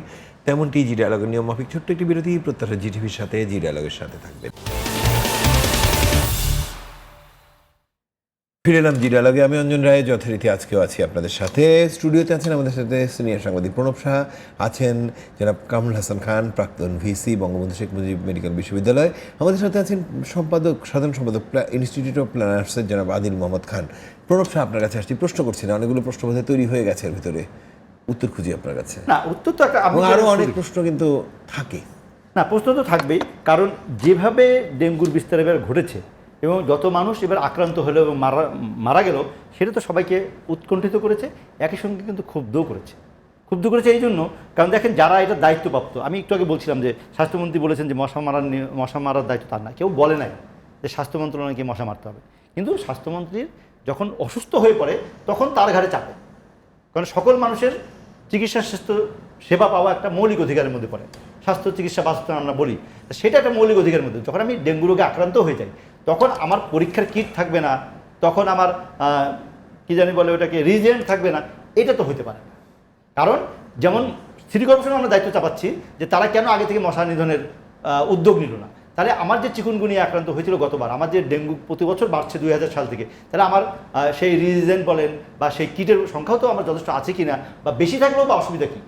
Speaker 1: তেমনটি জি ডায়ালগের নিয়ম মাফিক ছোট্ট একটি বিরতি, প্রত্যাশা জিটিভির সাথে, জি ডায়ালগের সাথে থাকবে। ফিরে এলাম জি ডায়ালগে, আমি অঞ্জন রায় যথারীতি আজকেও আছি আপনাদের সাথে। স্টুডিওতে আছেন আমাদের সাথে সিনিয়র সাংবাদিক প্রণব সাহা, আছেন জনাব কামরুল হাসান খান, প্রাক্তন ভিসি, বঙ্গবন্ধু শেখ মুজিব মেডিকেল বিশ্ববিদ্যালয়। আমাদের সাথে আছেন সাধারণ সম্পাদক ইনস্টিটিউট অফ প্ল্যানার্সের জনাব আদিল মোহাম্মদ খান। প্রণব সাহা, আপনার কাছে আসছি, প্রশ্ন করছি না, অনেকগুলো প্রশ্ন বোধহয় তৈরি হয়ে গেছে, এর ভিতরে উত্তর খুঁজি আপনার কাছে।
Speaker 6: না, উত্তর তো
Speaker 1: আরও অনেক প্রশ্ন কিন্তু থাকে।
Speaker 6: না, প্রশ্ন তো থাকবেই, কারণ যেভাবে ডেঙ্গুর বিস্তার এবার ঘটেছে এবং যত মানুষ এবার আক্রান্ত হলো এবং মারা গেল, সেটা তো সবাইকে উৎকণ্ঠিত করেছে, একই সঙ্গে কিন্তু ক্ষুব্ধ করেছে এই জন্য, কারণ দেখেন যারা এটা দায়িত্বপ্রাপ্ত, আমি একটু আগে বলছিলাম যে স্বাস্থ্যমন্ত্রী বলেছেন যে মশা মারার দায়িত্ব তার না, কেউ বলে নাই যে স্বাস্থ্য মন্ত্রণালয়কে মশা মারতে হবে, কিন্তু স্বাস্থ্যমন্ত্রীর যখন অসুস্থ হয়ে পড়ে তখন তার ঘাড়ে চাপে, কারণ সকল মানুষের চিকিৎসা স্বাস্থ্য সেবা পাওয়া একটা মৌলিক অধিকারের মধ্যে পড়ে, স্বাস্থ্য চিকিৎসা বাস্তবায়ন আমরা বলি, সেটা একটা মৌলিক অধিকারের মধ্যে। যখন আমি ডেঙ্গু রোগে আক্রান্ত হয়ে যাই, তখন আমার পরীক্ষার কিট থাকবে না, তখন আমার কি জানি বলে ওটাকে রিজেন্ট থাকবে না, এটা তো হতে পারে না। কারণ যেমন সিটি কর্পোরেশনে আমরা দায়িত্ব চাপাচ্ছি যে তারা কেন আগে থেকে মশা নিধনের উদ্যোগ নিল না, তাহলে আমার যে চিকুনগুনিয়া আক্রান্ত হয়েছিল গতবার, আমার যে ডেঙ্গু প্রতি বছর বাড়ছে 2000 সাল থেকে, তাহলে আমার সেই রিজেন্ট বলেন বা সেই কিটের সংখ্যাও তো আমার যথেষ্ট আছে কি না, বা বেশি থাকলেও বা অসুবিধা কী,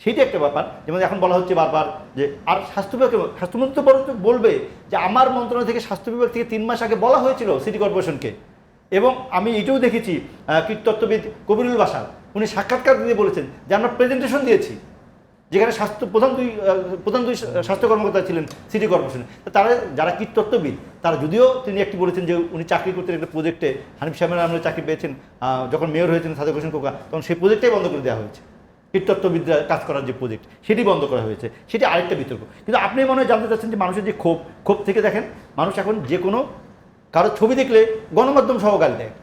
Speaker 6: সেইটা একটা ব্যাপার। যেমন এখন বলা হচ্ছে বারবার যে আর স্বাস্থ্যমন্ত্রী তো বরঞ্চ বলবে যে আমার মন্ত্রণালয় থেকে স্বাস্থ্য বিভাগ থেকে 3 মাস আগে বলা হয়েছিল সিটি কর্পোরেশনকে, এবং আমি এটাও দেখেছি কীটতত্ত্ববিদ কবিরুল বাসার উনি সাক্ষাৎকার দিয়ে বলেছেন যে আমরা প্রেজেন্টেশন দিয়েছি, যেখানে প্রধান দুই স্বাস্থ্য কর্মকর্তা ছিলেন সিটি কর্পোরেশনে। তারা যারা কীটতত্ত্ববিদ, তারা যদিও তিনি একটি বলেছেন যে উনি চাকরি করতেন একটা প্রজেক্টে, হানিফ সাহেবের আমরা চাকরি পেয়েছেন যখন মেয়র হয়েছেন সাদেক হোসেন কোকা, তখন সেই প্রজেক্টটাই বন্ধ করে দেওয়া হয়েছে, কীটতত্ত্ববিদরা কাজ করার যে প্রজেক্ট সেটি বন্ধ করা হয়েছে, সেটি আরেকটা বিতর্ক। কিন্তু আপনি মনে হয় জানতে চাচ্ছেন যে মানুষের যে ক্ষোভ থেকে দেখেন, মানুষ এখন যে কোনো কারো ছবি দেখলে গণমাধ্যম সহ গালি দেয়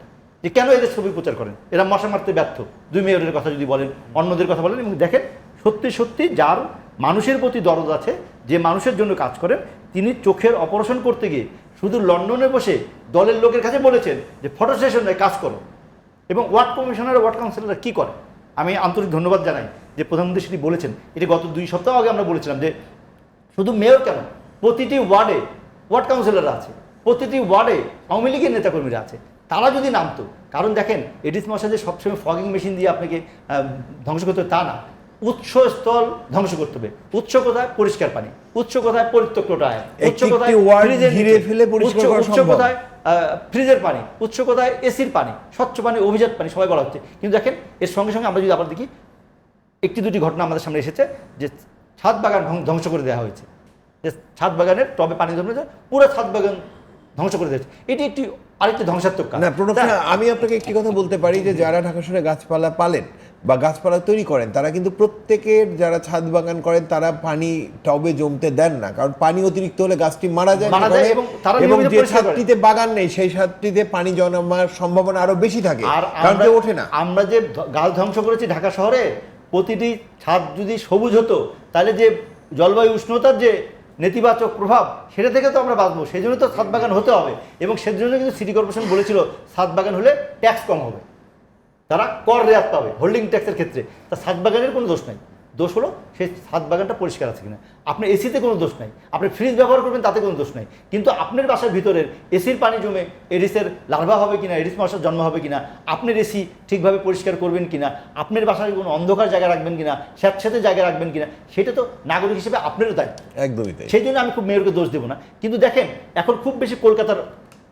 Speaker 6: যে কেন এদের ছবি প্রচার করেন, এরা মশা মারতে ব্যর্থ, 2 মেয়রের কথা যদি বলেন, অন্যদের কথা বলেন, এবং দেখেন সত্যি যার মানুষের প্রতি দরদ আছে, যে মানুষের জন্য কাজ করেন, তিনি চোখের অপারেশন করতে গিয়ে শুধু লন্ডনে বসে দলের লোকের কাছে বলেছেন যে ফটো সেশনে কাজ করো, এবং ওয়ার্ড কমিশনার ওয়ার্ড কাউন্সিলররা কী করে। আমি আন্তরিক ধন্যবাদ জানাই যে প্রধানমন্ত্রী সেটি বলেছেন। এটি গত 2 সপ্তাহ আগে আমরা বলেছিলাম যে শুধু মেয়র কেন, প্রতিটি ওয়ার্ডে ওয়ার্ড কাউন্সিলররা আছে, প্রতিটি ওয়ার্ডে আওয়ামী লীগের নেতাকর্মীরা আছে, তারা যদি নামতো। কারণ দেখেন এডিস মশা যে সবসময় ফগিং মেশিন দিয়ে আপনাকে ধ্বংস করতে হবে তা না, উৎসস্থল ধ্বংস করতে হবে। উৎস কোথায়? পরিষ্কার পানি। উৎস কোথায়? পরিত্যক্ত টায়ার। উৎস কোথায়? উৎস কোথায়? ফ্রিজের পানি। উৎস কোথায়? এসির পানি, স্বচ্ছ পানি, অভিজাত পানি, সবাই বলা হচ্ছে। কিন্তু দেখেন এর সঙ্গে সঙ্গে আমরা যদি আবার দেখি 1-2টি ঘটনা আমাদের সামনে এসেছে যে ছাদ বাগান ধ্বংস করে দেওয়া হয়েছে, যে ছাদ বাগানের টবে পানি জমে যায়, পুরো ছাদ বাগান ধ্বংস করে দিয়েছে। এটি একটি আরেকটি ধ্বংসাত্মক কাজ।
Speaker 1: না প্রণব সাহা, আমি আপনাকে একটি কথা বলতে পারি যে যারা ঢাকা শহরে গাছপালা পালেন বা গাছপালা তৈরি করেন, তারা কিন্তু প্রত্যেকের যারা ছাদ বাগান করেন তারা পানি টবে জমতে দেন না, কারণ পানি অতিরিক্ত হলে গাছটি মারা যায় এবং যে ছাদটিতে বাগান নেই সেই ছাদটিতে পানি জমার সম্ভাবনা আরো বেশি থাকে,
Speaker 6: আর
Speaker 1: কারণ কেউ ওঠে না।
Speaker 6: আমরা যে গাছ ধ্বংস করেছি ঢাকা শহরে, প্রতিটি ছাদ যদি সবুজ হতো তাহলে যে জলবায়ু উষ্ণতার যে নেতিবাচক প্রভাব সেটা থেকে তো আমরা বাঁচবো। সেই জন্য তো ছাদ বাগান হতে হবে, এবং সেজন্য কিন্তু সিটি কর্পোরেশন বলেছিল ছাদ বাগান হলে ট্যাক্স কম হবে, তারা কর রেয়াত পাবে হোল্ডিং ট্যাক্সের ক্ষেত্রে। তা ছাদ বাগানের কোনো দোষ নাই, দোষ হলো সেই ছাদ বাগানটা পরিষ্কার আছে কিনা। আপনি এসিতে কোনো দোষ নাই, আপনি ফ্রিজ ব্যবহার করবেন তাতে কোনো দোষ নাই, কিন্তু আপনার বাসার ভিতরের এসির পানি জমে এডিসের লার্ভা হবে কিনা, এডিস মশার জন্ম হবে কিনা, আপনার এসি ঠিকভাবে পরিষ্কার করবেন কিনা, আপনার বাসায় কোনো অন্ধকার জায়গা রাখবেন কিনা, স্যাঁতস্যাঁতে জায়গা রাখবেন কিনা, সেটা তো নাগরিক হিসেবে আপনারও দায়িত্ব।
Speaker 1: একদমই তাই।
Speaker 6: সেই জন্য আমি খুব মেয়রকে দোষ দেবো না। কিন্তু দেখেন এখন খুব বেশি কলকাতার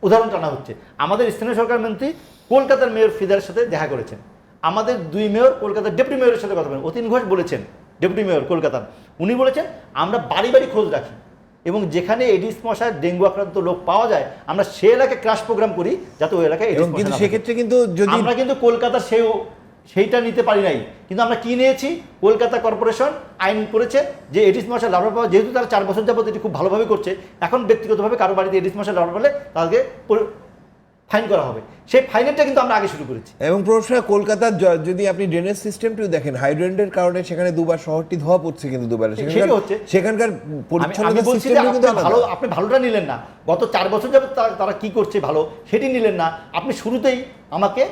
Speaker 6: উদাহরণ টানা হচ্ছে। আমাদের স্থানীয় সরকার মন্ত্রী কলকাতার মেয়র ফিদার সাথে দেখা করেছেন, আমাদের দুই মেয়র কলকাতার ডেপুটি মেয়রের সাথে কথা বলেন। অতীন ঘোষ বলেছেন, ডেপুটি মেয়র কলকাতার, উনি বলেছেন আমরা বাড়ি বাড়ি খোঁজ রাখি এবং যেখানে এডিস মশার ডেঙ্গু আক্রান্ত লোক পাওয়া যায় আমরা সে এলাকায় ক্রাশ প্রোগ্রাম করি যাতে ওই এলাকায় এডিস মশা না থাকে।
Speaker 1: সেক্ষেত্রে কিন্তু যদি
Speaker 6: আমরা কিন্তু কলকাতার সেইটা নিতে পারি নাই, কিন্তু আমরা কি নিয়েছি, কলকাতা কর্পোরেশন আইন করেছে যে এডিস মশার লার্ভা পাওয়া, যেহেতু তারা 4 বছর যাবত এটি খুব ভালোভাবে করছে, এখন ব্যক্তিগতভাবে কারো বাড়িতে এডিস মশার লার্ভা পেলে তাদেরকে ফাইন করা হবে। সেই ফাইনেরটা কিন্তু আমরা আগে শুরু করেছি।
Speaker 1: এবং প্রশ্ন কলকাতার যদি আপনি ড্রেনেজ সিস্টেমটিও দেখেন, হাইড্রেন্টের কারণে সেখানে দুবার শহরটি ধোয়া পড়ছে, কিন্তু দুবার সেখানকার পরিচ্ছন্নতা সিস্টেমটি কিন্তু আলাদা।
Speaker 6: আপনি ভালোটা নিলেন না, গত 4 বছর যাবত তারা কি করছে ভালো সেটি নিলেন না, আপনি শুরুতেই আমাকে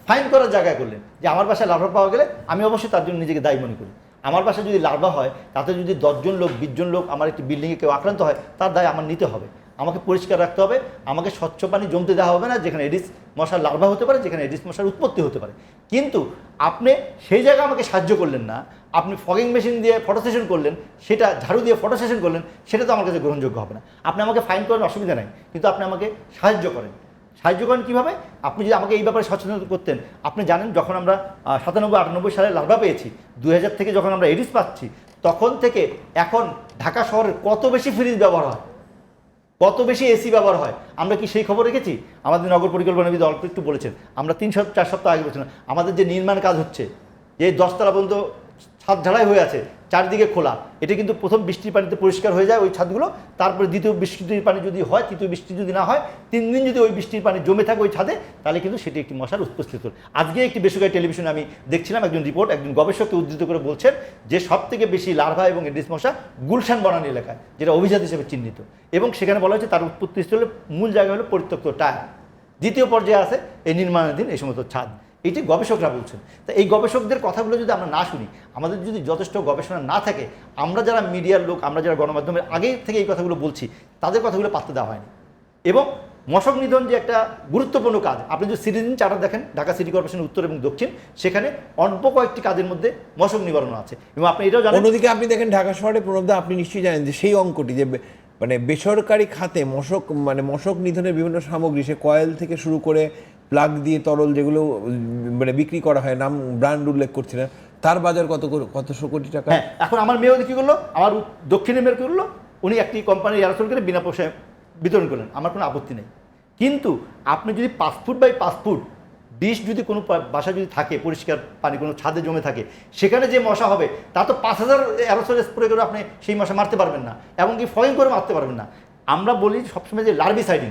Speaker 6: ফাইন করার জায়গায় করলেন যে আমার বাসায় লার্ভা পাওয়া গেলে আমি অবশ্যই তার জন্য নিজেকে দায়ী মনে করি। আমার বাসায় যদি লার্ভা হয় তাতে যদি 10 জন লোক 20 জন লোক আমার একটি বিল্ডিংয়ে কেউ আক্রান্ত হয় তার দায় আমার নিতে হবে, আমাকে পরিষ্কার রাখতে হবে, আমাকে স্বচ্ছ পানি জমতে দেওয়া হবে না যেখানে এডিস মশার লার্ভা হতে পারে, যেখানে এডিস মশার উৎপত্তি হতে পারে। কিন্তু আপনি সেই জায়গায় আমাকে সাহায্য করলেন না, আপনি ফগিং মেশিন দিয়ে ফটো সেশন করলেন, সেটা ঝাড়ু দিয়ে ফটো সেশন করলেন, সেটা তো আমার কাছে গ্রহণযোগ্য হবে না। আপনি আমাকে ফাইন করেন অসুবিধা নাই, কিন্তু আপনি আমাকে সাহায্য করেন। সাহায্য করেন কীভাবে? আপনি যদি আমাকে এই ব্যাপারে সচেতন করতেন, আপনি জানেন যখন আমরা 97-98 সালে লার্ভা পেয়েছি, 2000 থেকে যখন আমরা এডিস পাচ্ছি, তখন থেকে এখন ঢাকা শহরের কত বেশি ফ্রিজ ব্যবহার হয়, কত বেশি এসি ব্যবহার হয়, আমরা কি সেই খবর রেখেছি? আমাদের নগর পরিকল্পনাবিদ অল্প একটু বলেছেন, আমরা 3-4 সপ্তাহ আগে বলেছিলাম আমাদের যে নির্মাণ কাজ হচ্ছে, যে 10 তলা পর্যন্ত ছাদ ঝাড়াই হয়ে আছে, চারদিকে খোলা, এটা কিন্তু প্রথম বৃষ্টির পানিতে পরিষ্কার হয়ে যায় ওই ছাদগুলো, তারপরে দ্বিতীয় বৃষ্টির পানি যদি হয়, তৃতীয় বৃষ্টি যদি না হয়, 3 দিন যদি ওই বৃষ্টির পানি জমে থাকে ওই ছাদে, তাহলে কিন্তু সেটি একটি মশার উপস্থিত হল। আজকে একটি বেসরকারি টেলিভিশনে আমি দেখছিলাম একজন রিপোর্ট, একজন গবেষককে উদ্ধৃত করে বলছেন যে সবথেকে বেশি লার্ভা এবং এডিস মশা গুলশান বনানী এলাকায়, যেটা অভিজাত হিসেবে চিহ্নিত, এবং সেখানে বলা হয়েছে তার উৎপত্তি স্থলে মূল জায়গা হলো পরিত্যক্ত টায়ার, দ্বিতীয় পর্যায়ে আছে এই নির্মাণাধীন এই সমস্ত ছাদ। এটি গবেষকরা বলছেন। তা এই গবেষকদের কথাগুলো যদি আমরা না শুনি, আমাদের যদি যথেষ্ট গবেষণা না থাকে, আমরা যারা মিডিয়ার লোক, আমরা যারা গণমাধ্যমের আগে থেকে এই কথাগুলো বলছি, তাদের কথাগুলো পাত্তা দেওয়া হয়নি। এবং মশক নিধন যে একটা গুরুত্বপূর্ণ কাজ, আপনি যদি সিটিজেন চার্টার দেখেন ঢাকা সিটি কর্পোরেশনের উত্তর এবং দক্ষিণ, সেখানে অল্প কয়েকটি কাজের মধ্যে মশক নিবারণ আছে। এবং আপনি এটাও জানেন,
Speaker 1: অন্যদিকে আপনি দেখেন ঢাকা শহরে প্রণবদা, আপনি নিশ্চয়ই জানেন যে সেই অঙ্কটি যে মানে বেসরকারি খাতে মশক নিধনের বিভিন্ন সামগ্রী, সে কয়েল থেকে শুরু করে প্লাগ দিয়ে তরল যেগুলো মানে বিক্রি করা হয়, নাম ব্র্যান্ড উল্লেখ করছি না, তার বাজার কতশো কোটি টাকা।
Speaker 6: হ্যাঁ, এখন আমার মেয়র কি করলো, আমার দক্ষিণের মেয়র কি করলো, উনি একটি কোম্পানির এয়ারসোল করে বিনা পয়সায় বিতরণ করলেন, আমার কোনো আপত্তি নেই। কিন্তু আপনি যদি 5 ফুট বাই 5 ফুট ডিশ যদি কোনো বাসা যদি থাকে, পরিষ্কার পানি কোনো ছাদে জমে থাকে, সেখানে যে মশা হবে তা তো 5000 এয়ারসোল স্প্রে করে আপনি সেই মশা মারতে পারবেন না, এমনকি ফগিং করে মারতে পারবেন না। আমরা বলি সবসময় যে লার্ভিসাইডিং,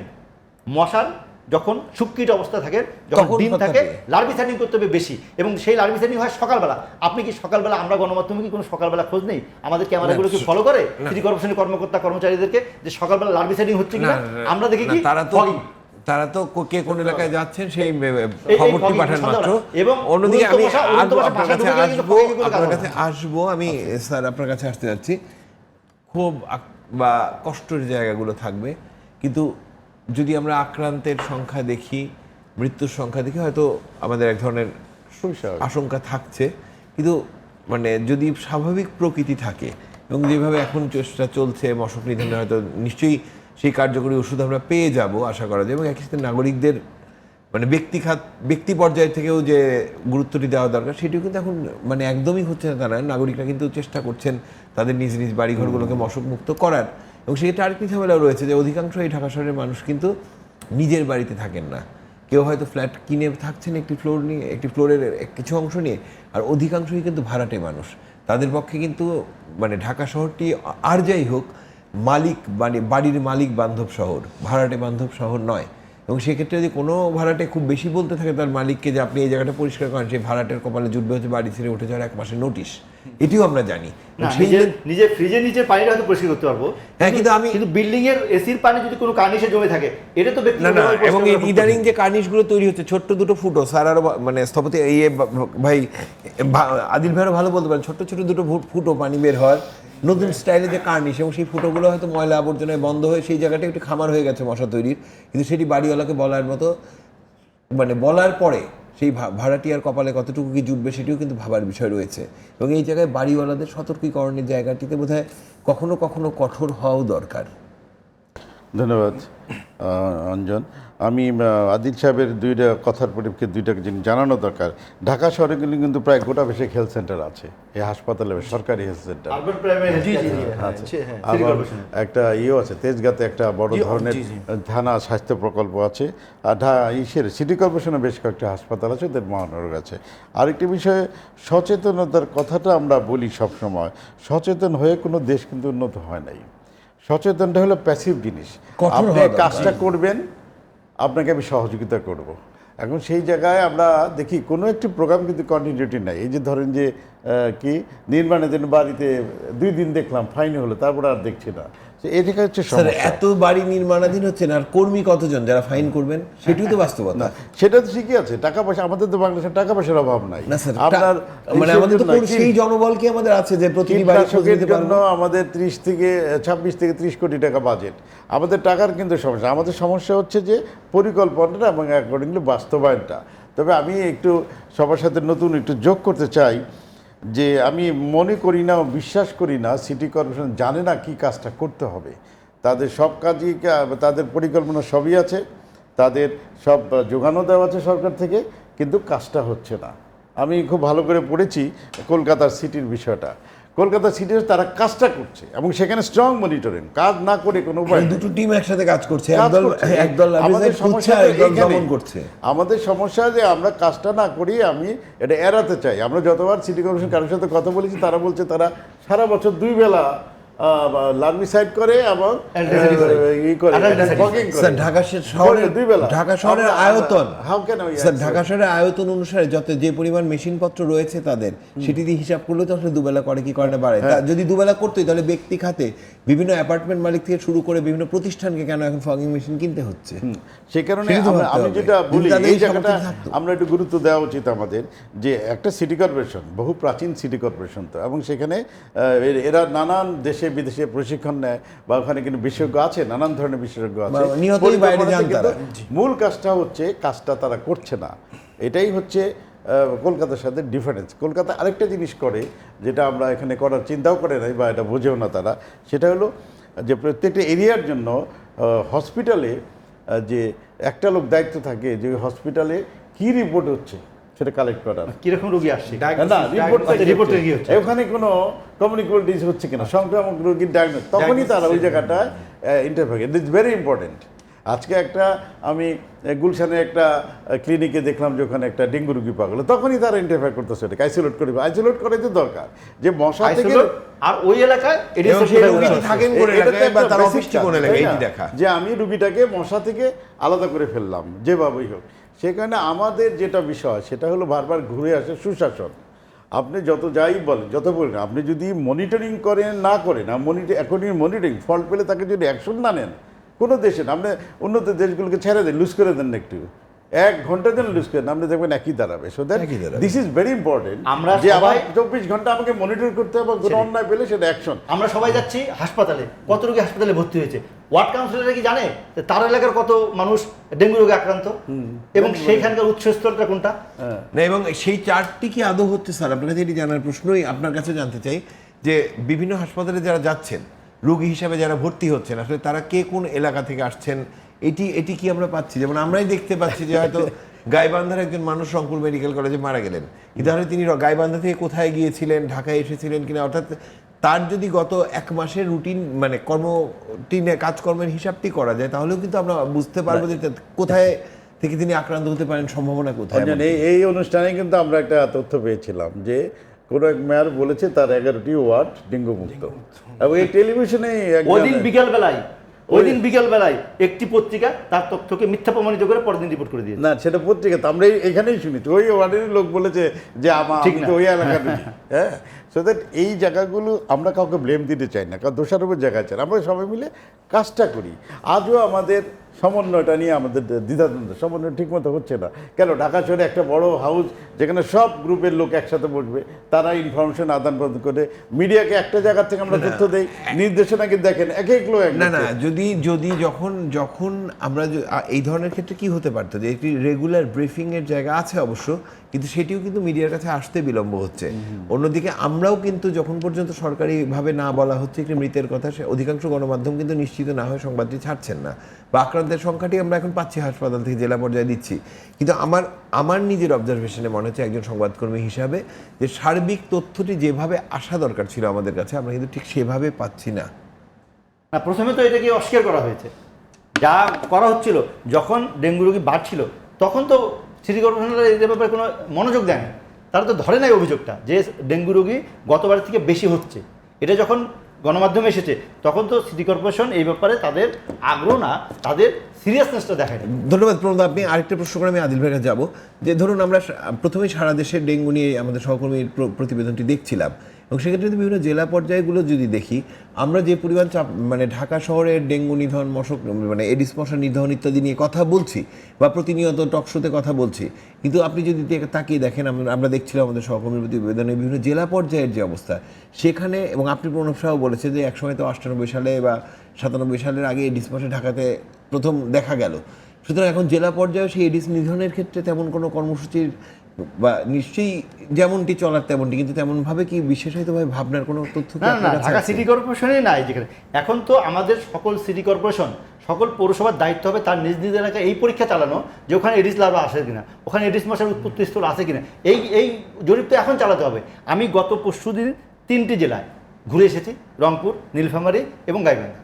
Speaker 6: মশার যখন সুপ্কিট অবস্থা থাকে, যখন ডিম থাকে, লার্ভিসাইডিং করতে হবে বেশি, এবং সেই লার্ভিসাইডিং হয় সকালবেলা। আপনি কি সকালবেলা, আমরা গণমাধ্যমে কি কোনো সকালবেলা খোঁজ নেই? আমাদের ক্যামেরাগুলো কি ফলো করে সিটি কর্পোরেশনের কর্মকর্তা কর্মচারীদেরকে যে সকালবেলা লার্ভিসাইডিং হচ্ছে কিনা? আমরা দেখি কি
Speaker 1: তারা তো কে কোন এলাকায় যাচ্ছেন সেই খবরটি পাঠান মাত্র।
Speaker 6: এবং
Speaker 1: অন্যদিকে আমি আপনার কাছে আসবো, আমি স্যার আপনার কাছে আসতে যাচ্ছি, খুব বা কষ্টের জায়গাগুলো থাকবে, কিন্তু যদি আমরা আক্রান্তের সংখ্যা দেখি, মৃত্যুর সংখ্যা দেখি, হয়তো আমাদের এক ধরনের আশঙ্কা থাকছে। কিন্তু মানে যদি স্বাভাবিক প্রকৃতি থাকে এবং যেভাবে এখন চেষ্টা চলছে মশক নিধনে, হয়তো নিশ্চয়ই সেই কার্যকরী ওষুধ আমরা পেয়ে যাব আশা করা যায়। এবং একই সাথে নাগরিকদের মানে ব্যক্তি পর্যায় থেকেও যে গুরুত্বটি দেওয়া দরকার, সেটিও কিন্তু এখন মানে একদমই হচ্ছে না। তা নয়, নাগরিকরা কিন্তু চেষ্টা করছেন তাদের নিজ নিজ বাড়িঘরগুলোকে মশক মুক্ত করার। এবং সেক্ষেত্রে আরেকটি ঝামেলাও রয়েছে যে অধিকাংশ এই ঢাকা শহরের মানুষ কিন্তু নিজের বাড়িতে থাকেন না। কেউ হয়তো ফ্ল্যাট কিনে থাকছেন একটি ফ্লোর নিয়ে, একটি ফ্লোরের কিছু অংশ নিয়ে, আর অধিকাংশই কিন্তু ভাড়াটে মানুষ। তাদের পক্ষে কিন্তু মানে ঢাকা শহরটি আর যাই হোক মালিক মানে বাড়ির মালিক বান্ধব শহর, ভাড়াটে বান্ধব শহর নয়। এবং সেক্ষেত্রে যদি কোনো ভাড়াটে খুব বেশি বলতে থাকে তার মালিককে যে আপনি এই জায়গাটা পরিষ্কার করেন, সেই ভাড়াটের কপালে জুটবে হচ্ছে বাড়ি ছেড়ে উঠে যাওয়ার 1 মাসের নোটিশ। এটিও আমরা জানি।
Speaker 6: নিজে ফ্রিজের নিচে পানিটা হয়তো পরিষ্কার করতে পারবো,
Speaker 1: হ্যাঁ, কিন্তু
Speaker 6: বিল্ডিং এর এসির পানি যদি কোনো কার্নিশে জমে থাকে এটা তো
Speaker 1: না না। এবং ইদানিং যে কার্নিশগুলো তৈরি হচ্ছে ছোট্ট দুটো ফুটো, স্যার আরো মানে স্থপতি ভাই আদিল ভাইও ভালো বলতে পারেন, ছোট্ট ছোট দুটো ফুটো পানি বের হয় নতুন স্টাইলে যে কার্নিশ, এবং সেই ফুটোগুলো হয়তো ময়লা আবর্জনায় বন্ধ হয়ে সেই জায়গাটা একটু খামার হয়ে গেছে মশা তৈরির, কিন্তু সেটি বাড়িওয়ালাকে বলার মতো মানে বলার পরে সেই ভাড়াটিয়ার কপালে কতটুকু কি জুটবে সেটিও কিন্তু ভাবার বিষয় রয়েছে। এবং এই জায়গায় বাড়িওয়ালাদের সতর্কীকরণের জায়গাটিতে বোধহয় কখনো কখনো কঠোর হওয়াও দরকার।
Speaker 7: ধন্যবাদ অঞ্জন। আমি আদিল সাহেবের দুইটা কথার পরিপ্রেক্ষিতে দুইটা জিনিস জানানো দরকার। ঢাকা শহরে কিন্তু প্রায় গোটা বেশি হেলথ সেন্টার আছে, এই হাসপাতালে সরকারি হেলথ সেন্টার আছে, আবার একটা আছে তেজগাঁতে একটা বড় ধরনের থানা স্বাস্থ্য প্রকল্প আছে, আর সিটি কর্পোরেশনে বেশ কয়েকটা হাসপাতাল আছে, ওদের মহানগর আছে। আরেকটি বিষয়ে সচেতনতার কথাটা আমরা বলি সবসময়, সচেতন হয়ে কোনো দেশ কিন্তু উন্নত হয় নাই। সচেতনটা হলো প্যাসিভ জিনিস, আপনি কাজটা করবেন, আপনাকে আমি সহযোগিতা করব। এখন সেই জায়গায় আমরা দেখি কোনো একটি প্রোগ্রাম কিন্তু কন্টিনিউটি নাই। এই যে ধরেন যে কি নির্মাণের জন্য বাড়িতে 2 দিন দেখলাম ফাইন হলো, তারপর আর দেখছি না। এটা হচ্ছে
Speaker 1: এত বাড়ি নির্মাণাধীন হচ্ছে না, আর কর্মী কতজন যারা ফাইন করবেন সেটিও তো বাস্তবতা।
Speaker 7: সেটা তো ঠিকই আছে, টাকা পয়সা আমাদের তো বাংলাদেশের টাকা পয়সার অভাব নাই।
Speaker 1: আপনার মানে আমাদের তো সেই জনবল কি আমাদের আছে যে প্রতিটি
Speaker 7: বাড়ির জন্য আমাদের 26 থেকে 30 কোটি টাকা বাজেট। আমাদের টাকার কিন্তু সমস্যা, আমাদের সমস্যা হচ্ছে যে পরিকল্পনাটা এবং অ্যাকর্ডিংলি বাস্তবায়নটা। তবে আমি একটু সবার সাথে নতুন একটু যোগ করতে চাই যে আমি মনে করি না, বিশ্বাস করি না সিটি কর্পোরেশন জানে না কি কাজটা করতে হবে। তাদের সব কাজই, তাদের পরিকল্পনা সবই আছে, তাদের সব যোগানো দেওয়া আছে সরকার থেকে, কিন্তু কাজটা হচ্ছে না। আমি খুব ভালো করে পড়েছি কলকাতার সিটির বিষয়টা। কলকাতা সিটির তারা কাজটা করছে এবং সেখানে স্ট্রং মনিটরিং, কাজ না করে কোনো উপায়,
Speaker 1: দুটো টিম একসাথে কাজ করছে,
Speaker 7: একদল আমাদের সমস্যা
Speaker 1: করছে।
Speaker 7: আমাদের সমস্যা যে আমরা কাজটা না করি, আমি এটা এড়াতে চাই। আমরা যতবার সিটি কর্পোরেশন কারোর সাথে কথা বলেছি, তারা বলছে তারা সারা বছর 2 বেলা লার্মিসাইড করে এবং
Speaker 1: ঢাকা শহরের আয়তন অনুসারে যত যে পরিমাণ মেশিনপত্র রয়েছে তাদের, সেটি দিয়ে হিসাব করলে তো আসলে 2 বেলা করে কি করে না বাড়ে। যদি 2 বেলা করতোই তাহলে ব্যক্তি খাতে বিভিন্ন অ্যাপার্টমেন্ট মালিক থেকে শুরু করে বিভিন্ন প্রতিষ্ঠানকে কেন এখন ফগিং মেশিন কিনতে হচ্ছে?
Speaker 7: সেই কারণে আমি যেটা বলি, এই জায়গাটা আমরা একটু গুরুত্ব দেওয়া উচিত আমাদের, যে একটা সিটি কর্পোরেশন বহু প্রাচীন সিটি কর্পোরেশন তো, এবং সেখানে এরা নানান দেশে বিদেশে প্রশিক্ষণ নেয়, বা ওখানে কিন্তু বিশেষজ্ঞ আছে, নানান ধরনের বিশেষজ্ঞ আছে। মূল কাজটা হচ্ছে কাজটা তারা করছে না, এটাই হচ্ছে কলকাতার সাথে ডিফারেন্স। কলকাতা আরেকটা জিনিস করে যেটা আমরা এখানে করার চিন্তাও করে নাই, বা এটা বোঝেও না তারা, সেটা হলো যে প্রত্যেকটা এরিয়ার জন্য হসপিটালে যে একটা লোক দায়িত্ব থাকে যে হসপিটালে কি রিপোর্ট হচ্ছে সেটা কালেক্ট করার,
Speaker 6: কিরকম রোগী আসছে,
Speaker 7: ওখানে কোনো কমিউনিকেবল ডিজিজ হচ্ছে কিনা, সংক্রামক রোগীর ডায়াগনোস, তখনই তারা ওই জায়গাটায় interview. It is very important. আজকে আমি গুলশানে একটা ক্লিনিকে দেখলাম যে ওখানে একটা ডেঙ্গু রোগী পাওয়া গেল, তখনই তারা ইন্টারভিউ করতেছে, এটাকে আইসোলেট করে, আইসোলেট করাই তো দরকার, যে মশা থেকে
Speaker 6: আর ওই এলাকায়
Speaker 7: যে আমি রুগীটাকে মশা থেকে আলাদা করে ফেললাম যেভাবেই হোক। সেখানে আমাদের যেটা বিষয় সেটা হলো বারবার ঘুরে আসে সুশাসন। আপনি যত যাই বলেন, যত বলেন, আপনি যদি মনিটরিং করেন না করেন, অ্যাকর্ডিং মনিটরিং ফল্ট পেলে তাকে যদি অ্যাকশন না নেন, কোনো দেশে না, আপনি উন্নত দেশগুলোকে ছেড়ে দেন, লুজ করে দেন না, একটু 1 ঘন্টার জন্য লুজ করেন, আপনি দেখবেন একই দাঁড়াবে। So that this is very important,
Speaker 6: আমরা
Speaker 7: যে আবার 24 ঘন্টা আমাকে মনিটর করতে হবে, কোনো অন্যায় পেলে সেটা অ্যাকশন।
Speaker 6: আমরা সবাই যাচ্ছি হাসপাতালে, কত রোগী হাসপাতালে ভর্তি হয়েছে, ওয়ার্ড কাউন্সিলররা কি জানে তার এলাকার কত মানুষ ডেঙ্গু রোগে আক্রান্ত এবং সেইখানকার উৎসস্থলটা কোনটা?
Speaker 1: না, এবং সেই চার্টটি কি আদৌ হচ্ছে? স্যার আপনার কাছে এটি জানার প্রশ্নই আপনার কাছে জানতে চাই, যে বিভিন্ন হাসপাতালে যারা যাচ্ছেন রোগী হিসাবে যারা ভর্তি হচ্ছেন, আসলে তারা কে কোন এলাকা থেকে আসছেন, এটি কি আমরা পাচ্ছি? যেমন আমরাই দেখতে পাচ্ছি যে হয়তো গাইবান্ধার একজন মানুষ রংপুর মেডিকেল কলেজে মারা গেলেন, তাহলে তিনি গাইবান্ধা থেকে কোথায় গিয়েছিলেন, ঢাকায় এসেছিলেন কিনা, অর্থাৎ তার যদি গত 1 মাসের রুটিন মানে রুটিনে কাজকর্মের হিসাবটি করা যায়, তাহলেও কিন্তু আমরা বুঝতে পারবো যে কোথায় থেকে তিনি আক্রান্ত হতে পারেন, সম্ভাবনা কোথায়।
Speaker 7: এই অনুষ্ঠানে কিন্তু আমরা একটা তথ্য পেয়েছিলাম যে কোনো এক মেয়র বলেছে তার 11টি ওয়ার্ড ডেঙ্গু মুক্ত, এবং এই টেলিভিশনে
Speaker 6: ওই দিন বিকেলবেলায় একটি পত্রিকা তার তথ্যকে মিথ্যা প্রমাণিত করে পরের দিন রিপোর্ট করে দিয়েছে।
Speaker 7: না, সেটা পত্রিকা তো আমরা এখানেই শুনেছি, ওই ওয়ার্ডের লোক বলেছে যে আমি তো ওই এলাকার হ্যাঁ। সো দ্যাট এই জায়গাগুলো আমরা কাউকে ব্লেম দিতে চাই না, কারণ দোষারোপের জায়গা চাই, আমরা সবাই মিলে কাজটা করি। আজও আমাদের সমন্বয়টা নিয়ে আমাদের দ্বিধাদ্বন্দ্ব, সমন্বয় ঠিকমতো হচ্ছে না কেন? ঢাকা শহরে একটা বড় হাউস যেখানে সব গ্রুপের লোক একসাথে বসবে, তারা ইনফরমেশন আদান প্রদান করে, মিডিয়াকে একটা জায়গা থেকে আমরা তথ্য দেই, নির্দেশনাকে দেখেন এক এক লোক
Speaker 1: না যদি যখন আমরা এই ধরনের ক্ষেত্রে কি হতে পারতো যে একটি রেগুলার ব্রিফিং এর জায়গা আছে অবশ্য, কিন্তু সেটিও কিন্তু মিডিয়ার কাছে আসতে বিলম্ব হচ্ছে। অন্যদিকে আমরাও কিন্তু যখন পর্যন্ত সরকারিভাবে না বলা হচ্ছে একটি মৃতের কথা, সে অধিকাংশ গণমাধ্যম কিন্তু নিশ্চিত না হয়ে সংবাদটি ছাড়ছেন না, বা আক্রান্তের সংখ্যাটি আমরা এখন পাচ্ছি হাসপাতাল থেকে জেলা পর্যায়ে দিচ্ছি। কিন্তু আমার নিজের অবজারভেশনে মনে হচ্ছে একজন সংবাদকর্মী হিসাবে যে সার্বিক তথ্যটি যেভাবে আসা দরকার ছিল আমাদের কাছে, আমরা কিন্তু ঠিক সেভাবে পাচ্ছি না।
Speaker 6: প্রথমে তো এটাকে অস্বীকার করা হয়েছে। যা করা হচ্ছিল, যখন ডেঙ্গু রোগী বাড়ছিল তখন তো সিটি কর্পোরেশনের এর ব্যাপারে কোনো মনোযোগ দেয় না, তারা তো ধরে নাই অভিযোগটা যে ডেঙ্গু রোগী গতবারের থেকে বেশি হচ্ছে। এটা যখন গণমাধ্যমে এসেছে তখন তো সিটি কর্পোরেশন এই ব্যাপারে তাদের আগ্রহ না, তাদের সিরিয়াসনেসটা দেখায়।
Speaker 1: ধন্যবাদ প্রণব। আপনি আরেকটা প্রশ্ন করে আমি আদিল ভাইয়ের যাবো, যে ধরুন আমরা প্রথমেই সারা দেশের ডেঙ্গু নিয়ে আমাদের সহকর্মীর প্রতিবেদনটি দেখছিলাম, এবং সেক্ষেত্রে বিভিন্ন জেলা পর্যায়গুলো যদি দেখি, আমরা যে পরিমাণ মানে ঢাকা শহরের ডেঙ্গু নিধন, মশক মানে এডিস মশা নিধন ইত্যাদি নিয়ে কথা বলছি বা প্রতিনিয়ত টকশোতে কথা বলছি, কিন্তু আপনি যদি তাকিয়ে দেখেন, আমরা দেখছিলাম আমাদের সহকর্মীর প্রতিবেদনে বিভিন্ন জেলা পর্যায়ের যে অবস্থা সেখানে, এবং আপনি প্রণব সাহ বলেছে যে একসময় তো 98 সালে বা 97 সালের আগে এডিস মশা ঢাকাতে প্রথম দেখা গেল। সুতরাং এখন জেলা পর্যায়ে সেই এডিস নিধনের ক্ষেত্রে তেমন কোনো কর্মসূচির বা নিশ্চয়ই যেমনটি চলার তেমনটি, কিন্তু তেমনভাবে কি বিশেষভাবে ভাবনার কোনো তথ্য
Speaker 6: না, ঢাকা সিটি কর্পোরেশনই নাই যেখানে। এখন তো আমাদের সকল সিটি কর্পোরেশন, সকল পৌরসভার দায়িত্ব হবে তার নিজ নিজ এলাকায় এই পরীক্ষা চালানো যে ওখানে এডিস লার্ভা আসে কিনা, ওখানে এডিস মশার উৎপত্তি স্থল আছে কিনা, এই জরিপ তো এখন চালাতে হবে। আমি গত পরশুদিন 3টি জেলায় ঘুরে এসেছি, রংপুর, নীলফামারী এবং গাইবান্ধা,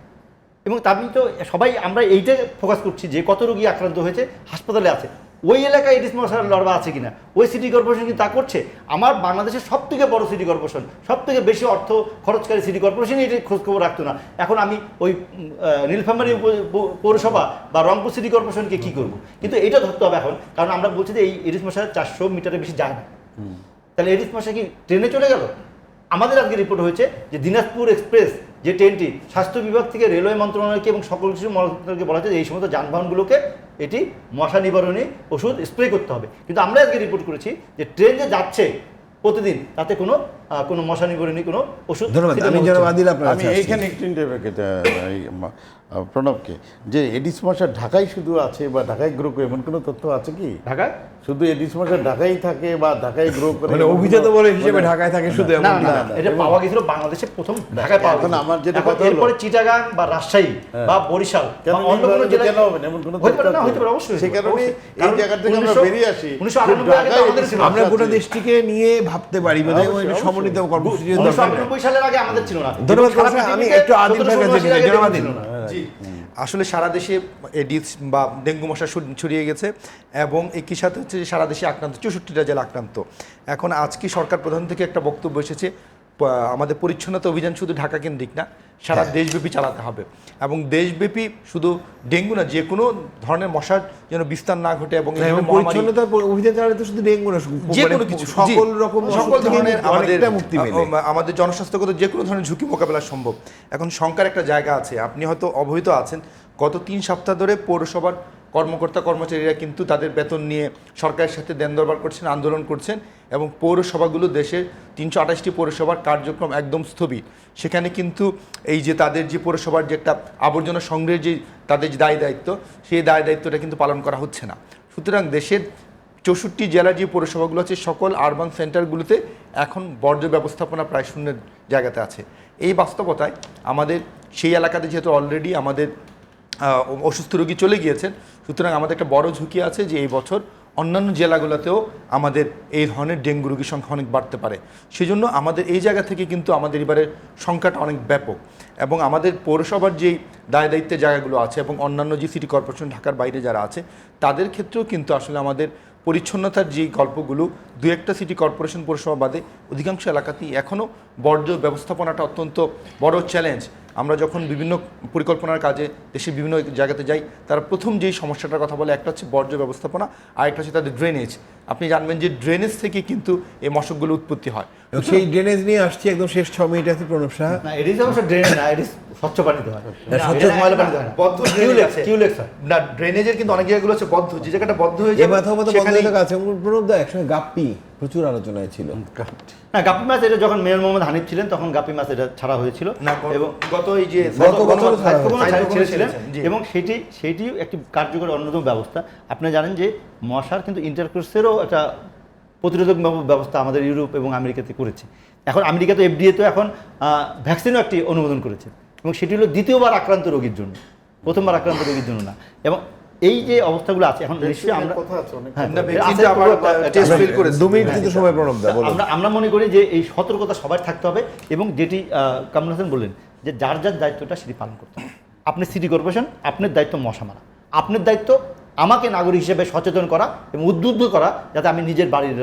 Speaker 6: এবং আমি তো সবাই আমরা এইটা ফোকাস করছি যে কত রোগী আক্রান্ত হয়েছে, হাসপাতালে আছে, ওই এলাকায় এডিস মশার লার্ভা আছে কিনা। ওই সিটি কর্পোরেশন কি তা করছে? আমার বাংলাদেশের সবথেকে বড় সিটি কর্পোরেশন, সবথেকে বেশি অর্থ খরচকারী সিটি কর্পোরেশন এটি খোঁজখবর রাখতো না। এখন আমি ওই নীলফামারী পৌরসভা বা রংপুর সিটি কর্পোরেশনকে কী করবো? কিন্তু এটা ধরতে হবে এখন, কারণ আমরা বলছি যে এই এডিস মশা 400 মিটারের বেশি যায় না, তাহলে এডিস মশা কি ট্রেনে চলে গেল? আমাদের আজকে রিপোর্ট হয়েছে যে দিনাজপুর এক্সপ্রেস যে ট্রেনটি, স্বাস্থ্য বিভাগ থেকে রেলওয়ে মন্ত্রণালয়কে এবং সকল কিছু মন্ত্রণালয়কে বলা হয়েছে যে এই সমস্ত যানবাহনগুলোকে এটি মশা নিবারণী ওষুধ স্প্রে করতে হবে। কিন্তু আমরা আজকে রিপোর্ট করেছি যে ট্রেন যে যাচ্ছে প্রতিদিন তাতে কোনো মশা নিবারণী কোনো ওষুধ।
Speaker 1: ধন্যবাদ।
Speaker 7: আমি এইখানে একটু প্রণবকে, যে এডিস মশা ঢাকায় শুধু আছে বা ঢাকায় গ্রো করে এমন কোনো তথ্য আছে কি?
Speaker 6: ঢাকায়
Speaker 7: শুধু এডিস মশা ঢাকায় থাকে বা ঢাকায় গ্রো করে,
Speaker 1: মানে অভিজাত বলে হিসেবে ঢাকায় থাকে শুধু?
Speaker 6: না, এটা পাওয়া গেছিল বাংলাদেশে প্রথম ঢাকায় পাওয়া গেছিল।
Speaker 7: আমার যেটা কথা হলো,
Speaker 6: এরপরে চিটাগাং বা রাজশাহী বা বরিশাল বা অন্য কোনো জেলায়
Speaker 7: কেন হবে না এমন কোনো
Speaker 6: হতে পারে না, হতে পারে অবশ্যই।
Speaker 7: সেই কারণে এই জায়গা থেকে আমরা বেরিয়ে আসি।
Speaker 6: 1998 আগে আমাদের ছিল,
Speaker 1: আমরা গোটা দেশটিকে নিয়ে ভাবতে পারি, বোধহয় সমন্বিত কর্মসূচি দরকার।
Speaker 6: 1998 সালের আগে আমাদের ছিল না।
Speaker 1: ধন্যবাদ। আমি একটু আদিল ভাইয়ের কাছে যাই। জনাব আদিল,
Speaker 8: আসলে সারা দেশে এডিস বা ডেঙ্গু মশা ছড়িয়ে গেছে, এবং একই সাথে হচ্ছে যে সারা দেশে আক্রান্ত 64টা জেলা আক্রান্ত। এখন আজকে সরকার প্রধান থেকে একটা বক্তব্য এসেছে, আমাদের পরিচ্ছন্নতা অভিযান শুধু ঢাকা কেন্দ্রিক না, সারা দেশব্যাপী চালাতে হবে, এবং দেশব্যাপী শুধু ডেঙ্গু না, যে কোনো ধরনের মশার যেন বিস্তার না ঘটে, এবং
Speaker 1: পরিচ্ছন্নতা অভিযান চালাতে শুধু ডেঙ্গু না,
Speaker 8: যে কোনো কিছু সকল ধরনের আমাদের জনস্বাস্থ্যগত যে কোনো ধরনের ঝুঁকি মোকাবেলা সম্ভব। এখন শঙ্কার একটা জায়গা আছে, আপনি হয়তো অবহিত আছেন, গত 3 সপ্তাহ ধরে পৌরসভার কর্মকর্তা কর্মচারীরা কিন্তু তাদের বেতন নিয়ে সরকারের সাথে দেন দরবার করছেন, আন্দোলন করছেন, এবং পৌরসভাগুলো দেশের 328টি পৌরসভার কার্যক্রম একদম স্থবির। সেখানে কিন্তু এই যে তাদের যে পৌরসভার যে একটা আবর্জনা সংগ্রহের যে তাদের যে দায় দায়িত্ব, সেই দায় দায়িত্বটা কিন্তু পালন করা হচ্ছে না। সুতরাং দেশের 64 জেলার যে পৌরসভাগুলো আছে, সকল আরবান সেন্টারগুলোতে এখন বর্জ্য ব্যবস্থাপনা প্রায় শূন্যের জায়গাতে আছে। এই বাস্তবতায় আমাদের সেই এলাকাতে যেহেতু অলরেডি আমাদের অসুস্থ রোগী চলে গিয়েছেন, সুতরাং আমাদের একটা বড় ঝুঁকি আছে যে এই বছর অন্যান্য জেলাগুলোতেও আমাদের এই ধরনের ডেঙ্গু রোগীর সংখ্যা অনেক বাড়তে পারে। সেজন্য আমাদের এই জায়গা থেকে কিন্তু আমাদের এবারে সংখ্যাটা অনেক ব্যাপক, এবং আমাদের পৌরসভার যেই দায় দায়িত্বের জায়গাগুলো আছে এবং অন্যান্য যে সিটি কর্পোরেশন ঢাকার বাইরে যারা আছে তাদের ক্ষেত্রেও কিন্তু আসলে আমাদের পরিচ্ছন্নতার যেই গল্পগুলো দু একটা সিটি কর্পোরেশন পৌরসভা বাদে অধিকাংশ এলাকাতেই এখনও বর্জ্য ব্যবস্থাপনাটা অত্যন্ত বড় চ্যালেঞ্জ। আমরা যখন বিভিন্ন পরিকল্পনার কাজে দেশের বিভিন্ন জায়গাতে যাই, তারা প্রথম যেই সমস্যাটার কথা বলে একটা হচ্ছে বর্জ্য ব্যবস্থাপনা, আর একটা হচ্ছে তাদের ড্রেনেজ। আপনি জানবেন যে ড্রেনেজ থেকে কিন্তু এই মশকগুলো উৎপত্তি হয়।
Speaker 1: এবং সেই ড্রেনেজ নিয়ে আসছি একদম শেষ 6 মিনিট আছে প্রণব সাহা।
Speaker 6: না, এটি অবশ্য ড্রেন না, এটি স্বচ্ছ পানিতে হয়,
Speaker 1: স্বচ্ছ
Speaker 6: ময়লা পানিতে হয় না।
Speaker 8: বদ্ধ
Speaker 6: কিউলেক্স হয়।
Speaker 8: না, ড্রেনেজের কিন্তু অনেক জায়গাগুলো হচ্ছে বদ্ধ, যে জায়গাটা বদ্ধ হয়ে
Speaker 1: এই
Speaker 8: যায়
Speaker 1: মাথা মতো বন্ধ হয়ে আছে। প্রণব দা একসময় গাপ্পি প্রচুর আলোচনায় ছিল।
Speaker 6: না, গাপ্পি মাছ এটা যখন মেয়র মোহাম্মদ হানিফ ছিলেন তখন গাপ্পি মাছ এটা ছাড়া হয়েছিল
Speaker 8: না,
Speaker 6: এবং
Speaker 8: গত এই যে
Speaker 1: গত বছর
Speaker 6: ছেড়েছিলেন,
Speaker 8: জি।
Speaker 6: এবং সেটিও একটি কার্যকর অন্যতম ব্যবস্থা। আপনি জানেন যে মশার কিন্তু ইন্টারকোর্সেরও একটা প্রতিরোধক ব্যবস্থা আমাদের ইউরোপ এবং আমেরিকাতে করেছে। এখন আমেরিকাতে এফডিএ তো এখন ভ্যাকসিনও একটি অনুমোদন করেছে, এবং সেটি হলো দ্বিতীয়বার আক্রান্ত রোগীর জন্য, প্রথমবার আক্রান্ত রোগীর জন্য না। এবং এই যে অবস্থাগুলো আছে এখন নিশ্চয়ই আমরা হ্যাঁ,
Speaker 8: ভ্যাকসিনটা আবার টেস্ট ফেল করে
Speaker 1: 2 মিনিট কিন্তু সময় প্রণব দা বলুন।
Speaker 6: আমরা মনে করি যে এই সতর্কতা সবার থাকতে হবে, এবং যেটি কামরুল হাসান বললেন যে যার যার দায়িত্বটা সেটি পালন করতে হবে। আপনি সিটি কর্পোরেশন, আপনার দায়িত্ব মশা মারা, আপনার দায়িত্ব আমাকে নাগরিক হিসেবে সচেতন করা এবং উদ্বুদ্ধ করা যাতে আমি নিজের বাড়ির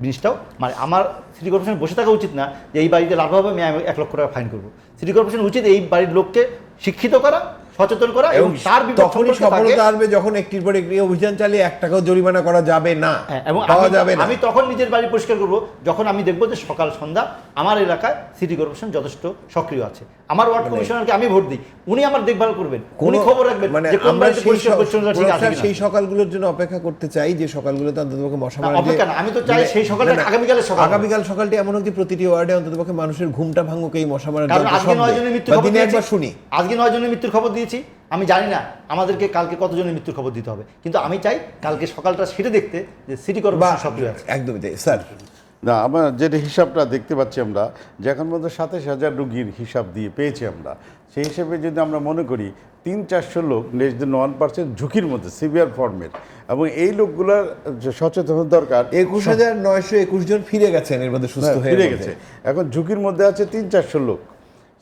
Speaker 6: জিনিসটাও, মানে আমার সিটি কর্পোরেশন বসে থাকা উচিত না যে এই বাড়িতে লাভ হবে আমি 1 লক্ষ টাকা ফাইন করবো। সিটি কর্পোরেশন উচিত এই বাড়ির লোককে শিক্ষিত করা, সচেতন করা, এবং তার
Speaker 1: তখনই সফলতা আসবে যখন একটির পর একটি অভিযান চালিয়ে 1 টাকাও জরিমানা করা যাবে না,
Speaker 6: এবং
Speaker 1: পাওয়া যাবে না।
Speaker 6: আমি তখন নিজের বাড়ি পরিষ্কার করব যখন আমি দেখবো যে সকাল সন্ধ্যা আমার এলাকায় সিটি কর্পোরেশন যথেষ্ট সক্রিয় আছে। আমার ওয়ার্ড কমিশনারকে আমি ভোট দিই, উনি আমার দেখভাল করবেন, উনি খবর রাখবেন
Speaker 1: মানে
Speaker 6: যে কোন
Speaker 1: আমরা
Speaker 6: বাড়িতে পরিষ্কার পরিচ্ছন্নতা ঠিক আছে কিনা।
Speaker 1: সেই সকালগুলোর জন্য অপেক্ষা করতে চাই যে সকালগুলোতে অন্ততপক্ষে মশা মারা
Speaker 6: অপেক্ষা না, আমি তো চাই সেই সকালটা
Speaker 1: আগামীকাল সকালটি এমন হোক যে প্রতিটি ওয়ার্ডে অন্ততপক্ষে মানুষের ঘুমটা ভাঙুক এই মশা মারার
Speaker 6: কারণ আজকে 9 জনের মৃত্যুর খবর
Speaker 1: দিনে
Speaker 6: দিয়েছি,
Speaker 1: একবার শুনি।
Speaker 6: আজকে 9 জনের মৃত্যুর খবর দিয়েছি, আমি জানি না আমাদেরকে কালকে কতজনের মৃত্যুর খবর দিতে হবে, কিন্তু আমি চাই কালকে সকালটা সেটা দেখতে যে সিটি কর্পোরেশন সক্রিয় আছে।
Speaker 1: একদমই তাই স্যার।
Speaker 7: না, আমরা যেটা হিসাবটা দেখতে পাচ্ছি আমরা যে এখন মধ্যে 27,000 রোগীর হিসাব দিয়ে পেয়েছি আমরা, সেই হিসেবে যদি আমরা মনে করি 300-400 লোক লেস দেন 1% ঝুঁকির মধ্যে সিভিয়ার ফর্মের, এবং এই লোকগুলোর যে সচেতন দরকার।
Speaker 1: 21,921 জন ফিরে গেছেন এর মধ্যে সুস্থ হয়ে
Speaker 7: ফিরে গেছে, এখন ঝুঁকির মধ্যে আছে 300-400 লোক।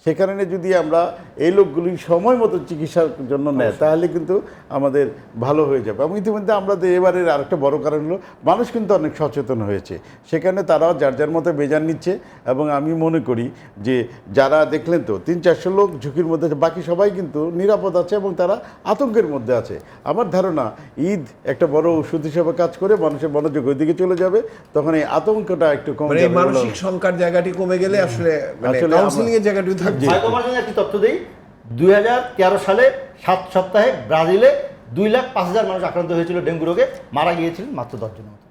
Speaker 7: সে কারণে যদি আমরা এই লোকগুলি সময় মতো চিকিৎসার জন্য নেয় তাহলে কিন্তু আমাদের ভালো হয়ে যাবে। এবং ইতিমধ্যে আমরা এবারের আরেকটা বড় কারণ হলো মানুষ কিন্তু অনেক সচেতন হয়েছে, সেখানে তারাও যার যার মতো বেজান নিচ্ছে। এবং আমি মনে করি যে যারা দেখলেন তো 300-400 লোক ঝুঁকির মধ্যে আছে, বাকি সবাই কিন্তু নিরাপদ আছে এবং তারা আতঙ্কের মধ্যে আছে। আমার ধারণা ঈদ একটা বড় ওষুধ হিসেবে কাজ করে মানুষের মনোযোগ ওই দিকে চলে যাবে, তখন এই আতঙ্কটা একটু কমে
Speaker 1: মানে
Speaker 7: যাবে।
Speaker 1: মানসিক সংকট জায়গাটি কমে গেলে আসলে কাউন্সিলিং এর জায়গাটিও থাকবে।
Speaker 6: তোমার জন্য একটি তথ্য দেই, 2013 সালে 7 সপ্তাহে ব্রাজিলে 2,05,000 মানুষ আক্রান্ত হয়েছিল ডেঙ্গু রোগে, মারা গিয়েছিলেন মাত্র 10 জনের মতো।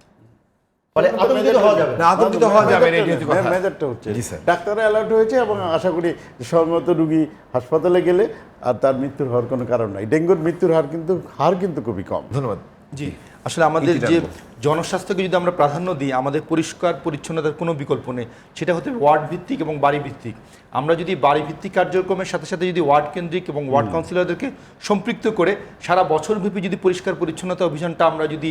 Speaker 6: ফলে আতঙ্কিত হওয়া যাবে
Speaker 1: না, আতঙ্কিত হওয়া যাবে না, এটি হচ্ছে কথা।
Speaker 7: মেজরটা হচ্ছে
Speaker 1: জি স্যার।
Speaker 7: ডাক্তাররা অ্যালার্ট হয়েছে, এবং আশা করি সময়মতো রুগী হাসপাতালে গেলে আর তার মৃত্যুর হওয়ার কোনো কারণ নাই। ডেঙ্গুর মৃত্যুর হার কিন্তু খুবই কম।
Speaker 1: ধন্যবাদ।
Speaker 8: জি, আসলে আমাদের
Speaker 1: এটি
Speaker 8: যে
Speaker 1: জানবো।
Speaker 8: জনস্বাস্থ্যকে যদি আমরা প্রাধান্য দিই, আমাদের পরিষ্কার পরিচ্ছন্নতার কোনো বিকল্প নেই, সেটা হতে ওয়ার্ড ভিত্তিক এবং বাড়ি ভিত্তিক। আমরা যদি বাড়ি ভিত্তিক কার্যক্রমের সাথে সাথে যদি ওয়ার্ড কেন্দ্রিক এবং ওয়ার্ড কাউন্সিলরদেরকে সম্পৃক্ত করে সারা বছরব্যাপী যদি পরিষ্কার পরিচ্ছন্নতা অভিযানটা আমরা যদি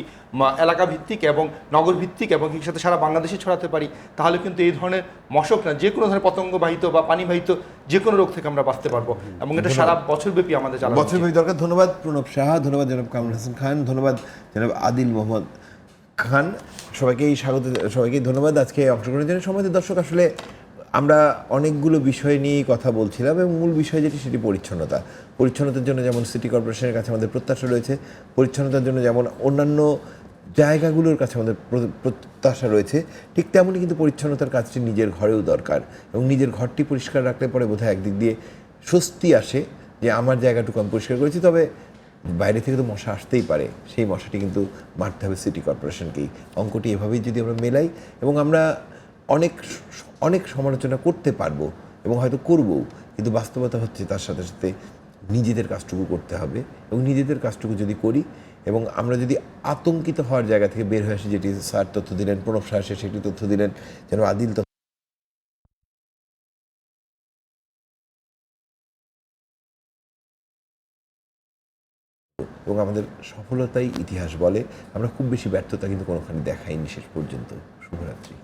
Speaker 8: এলাকা ভিত্তিক এবং নগর ভিত্তিক এবং এর সাথে সারা বাংলাদেশে ছড়াতে পারি, তাহলে কিন্তু এই ধরনের মশক না, যে কোনো ধরনের পতঙ্গবাহিত বা পানিবাহিত যে কোনো রোগ থেকে আমরা বাঁচতে পারবো, এবং এটা সারা বছরব্যাপী আমাদের চালানো উচিত।
Speaker 1: বছরব্যাপী দরকার। ধন্যবাদ প্রণব সাহা, ধন্যবাদ জনাব কামরুল হাসান খান, ধন্যবাদ জনাব আদিল মোহাম্মদ খান, সবাইকেই স্বাগত, সবাইকেই ধন্যবাদ আজকে অংশগ্রহণের জন্য। সমাজের দর্শক, আসলে আমরা অনেকগুলো বিষয় নিয়েই কথা বলছিলাম, এবং মূল বিষয় যেটি সেটি পরিচ্ছন্নতা। পরিচ্ছন্নতার জন্য যেমন সিটি কর্পোরেশনের কাছে আমাদের প্রত্যাশা রয়েছে, পরিচ্ছন্নতার জন্য যেমন অন্যান্য জায়গাগুলোর কাছে আমাদের প্রত্যাশা রয়েছে, ঠিক তেমনই কিন্তু পরিচ্ছন্নতার কাজটি নিজের ঘরেও দরকার। এবং নিজের ঘরটি পরিষ্কার রাখলে পরে বোধহয় একদিক দিয়ে স্বস্তি আসে যে আমার জায়গাটুকু আমি পরিষ্কার করেছি। তবে বাইরে থেকে তো মশা আসতেই পারে, সেই মশাটি কিন্তু মারতে হবে সিটি কর্পোরেশনকেই। অঙ্কটি এভাবেই যদি আমরা মেলাই, এবং আমরা অনেক সমালোচনা করতে পারবো এবং হয়তো করবো, কিন্তু বাস্তবতা হচ্ছে তার সাথে সাথে নিজেদের কাজটুকু করতে হবে। এবং নিজেদের কাজটুকু যদি করি, এবং আমরা যদি আতঙ্কিত হওয়ার জায়গা থেকে বের হয়ে আসি, যেটি স্যার তথ্য দিলেন, প্রণব সাহা সেটি তথ্য দিলেন, যেন আদিল এবং আমাদের সফলতাই ইতিহাস বলে। আমরা খুব বেশি ব্যর্থতা কিন্তু কোনোখানে দেখাইনি শেষ পর্যন্ত। শুভরাত্রি।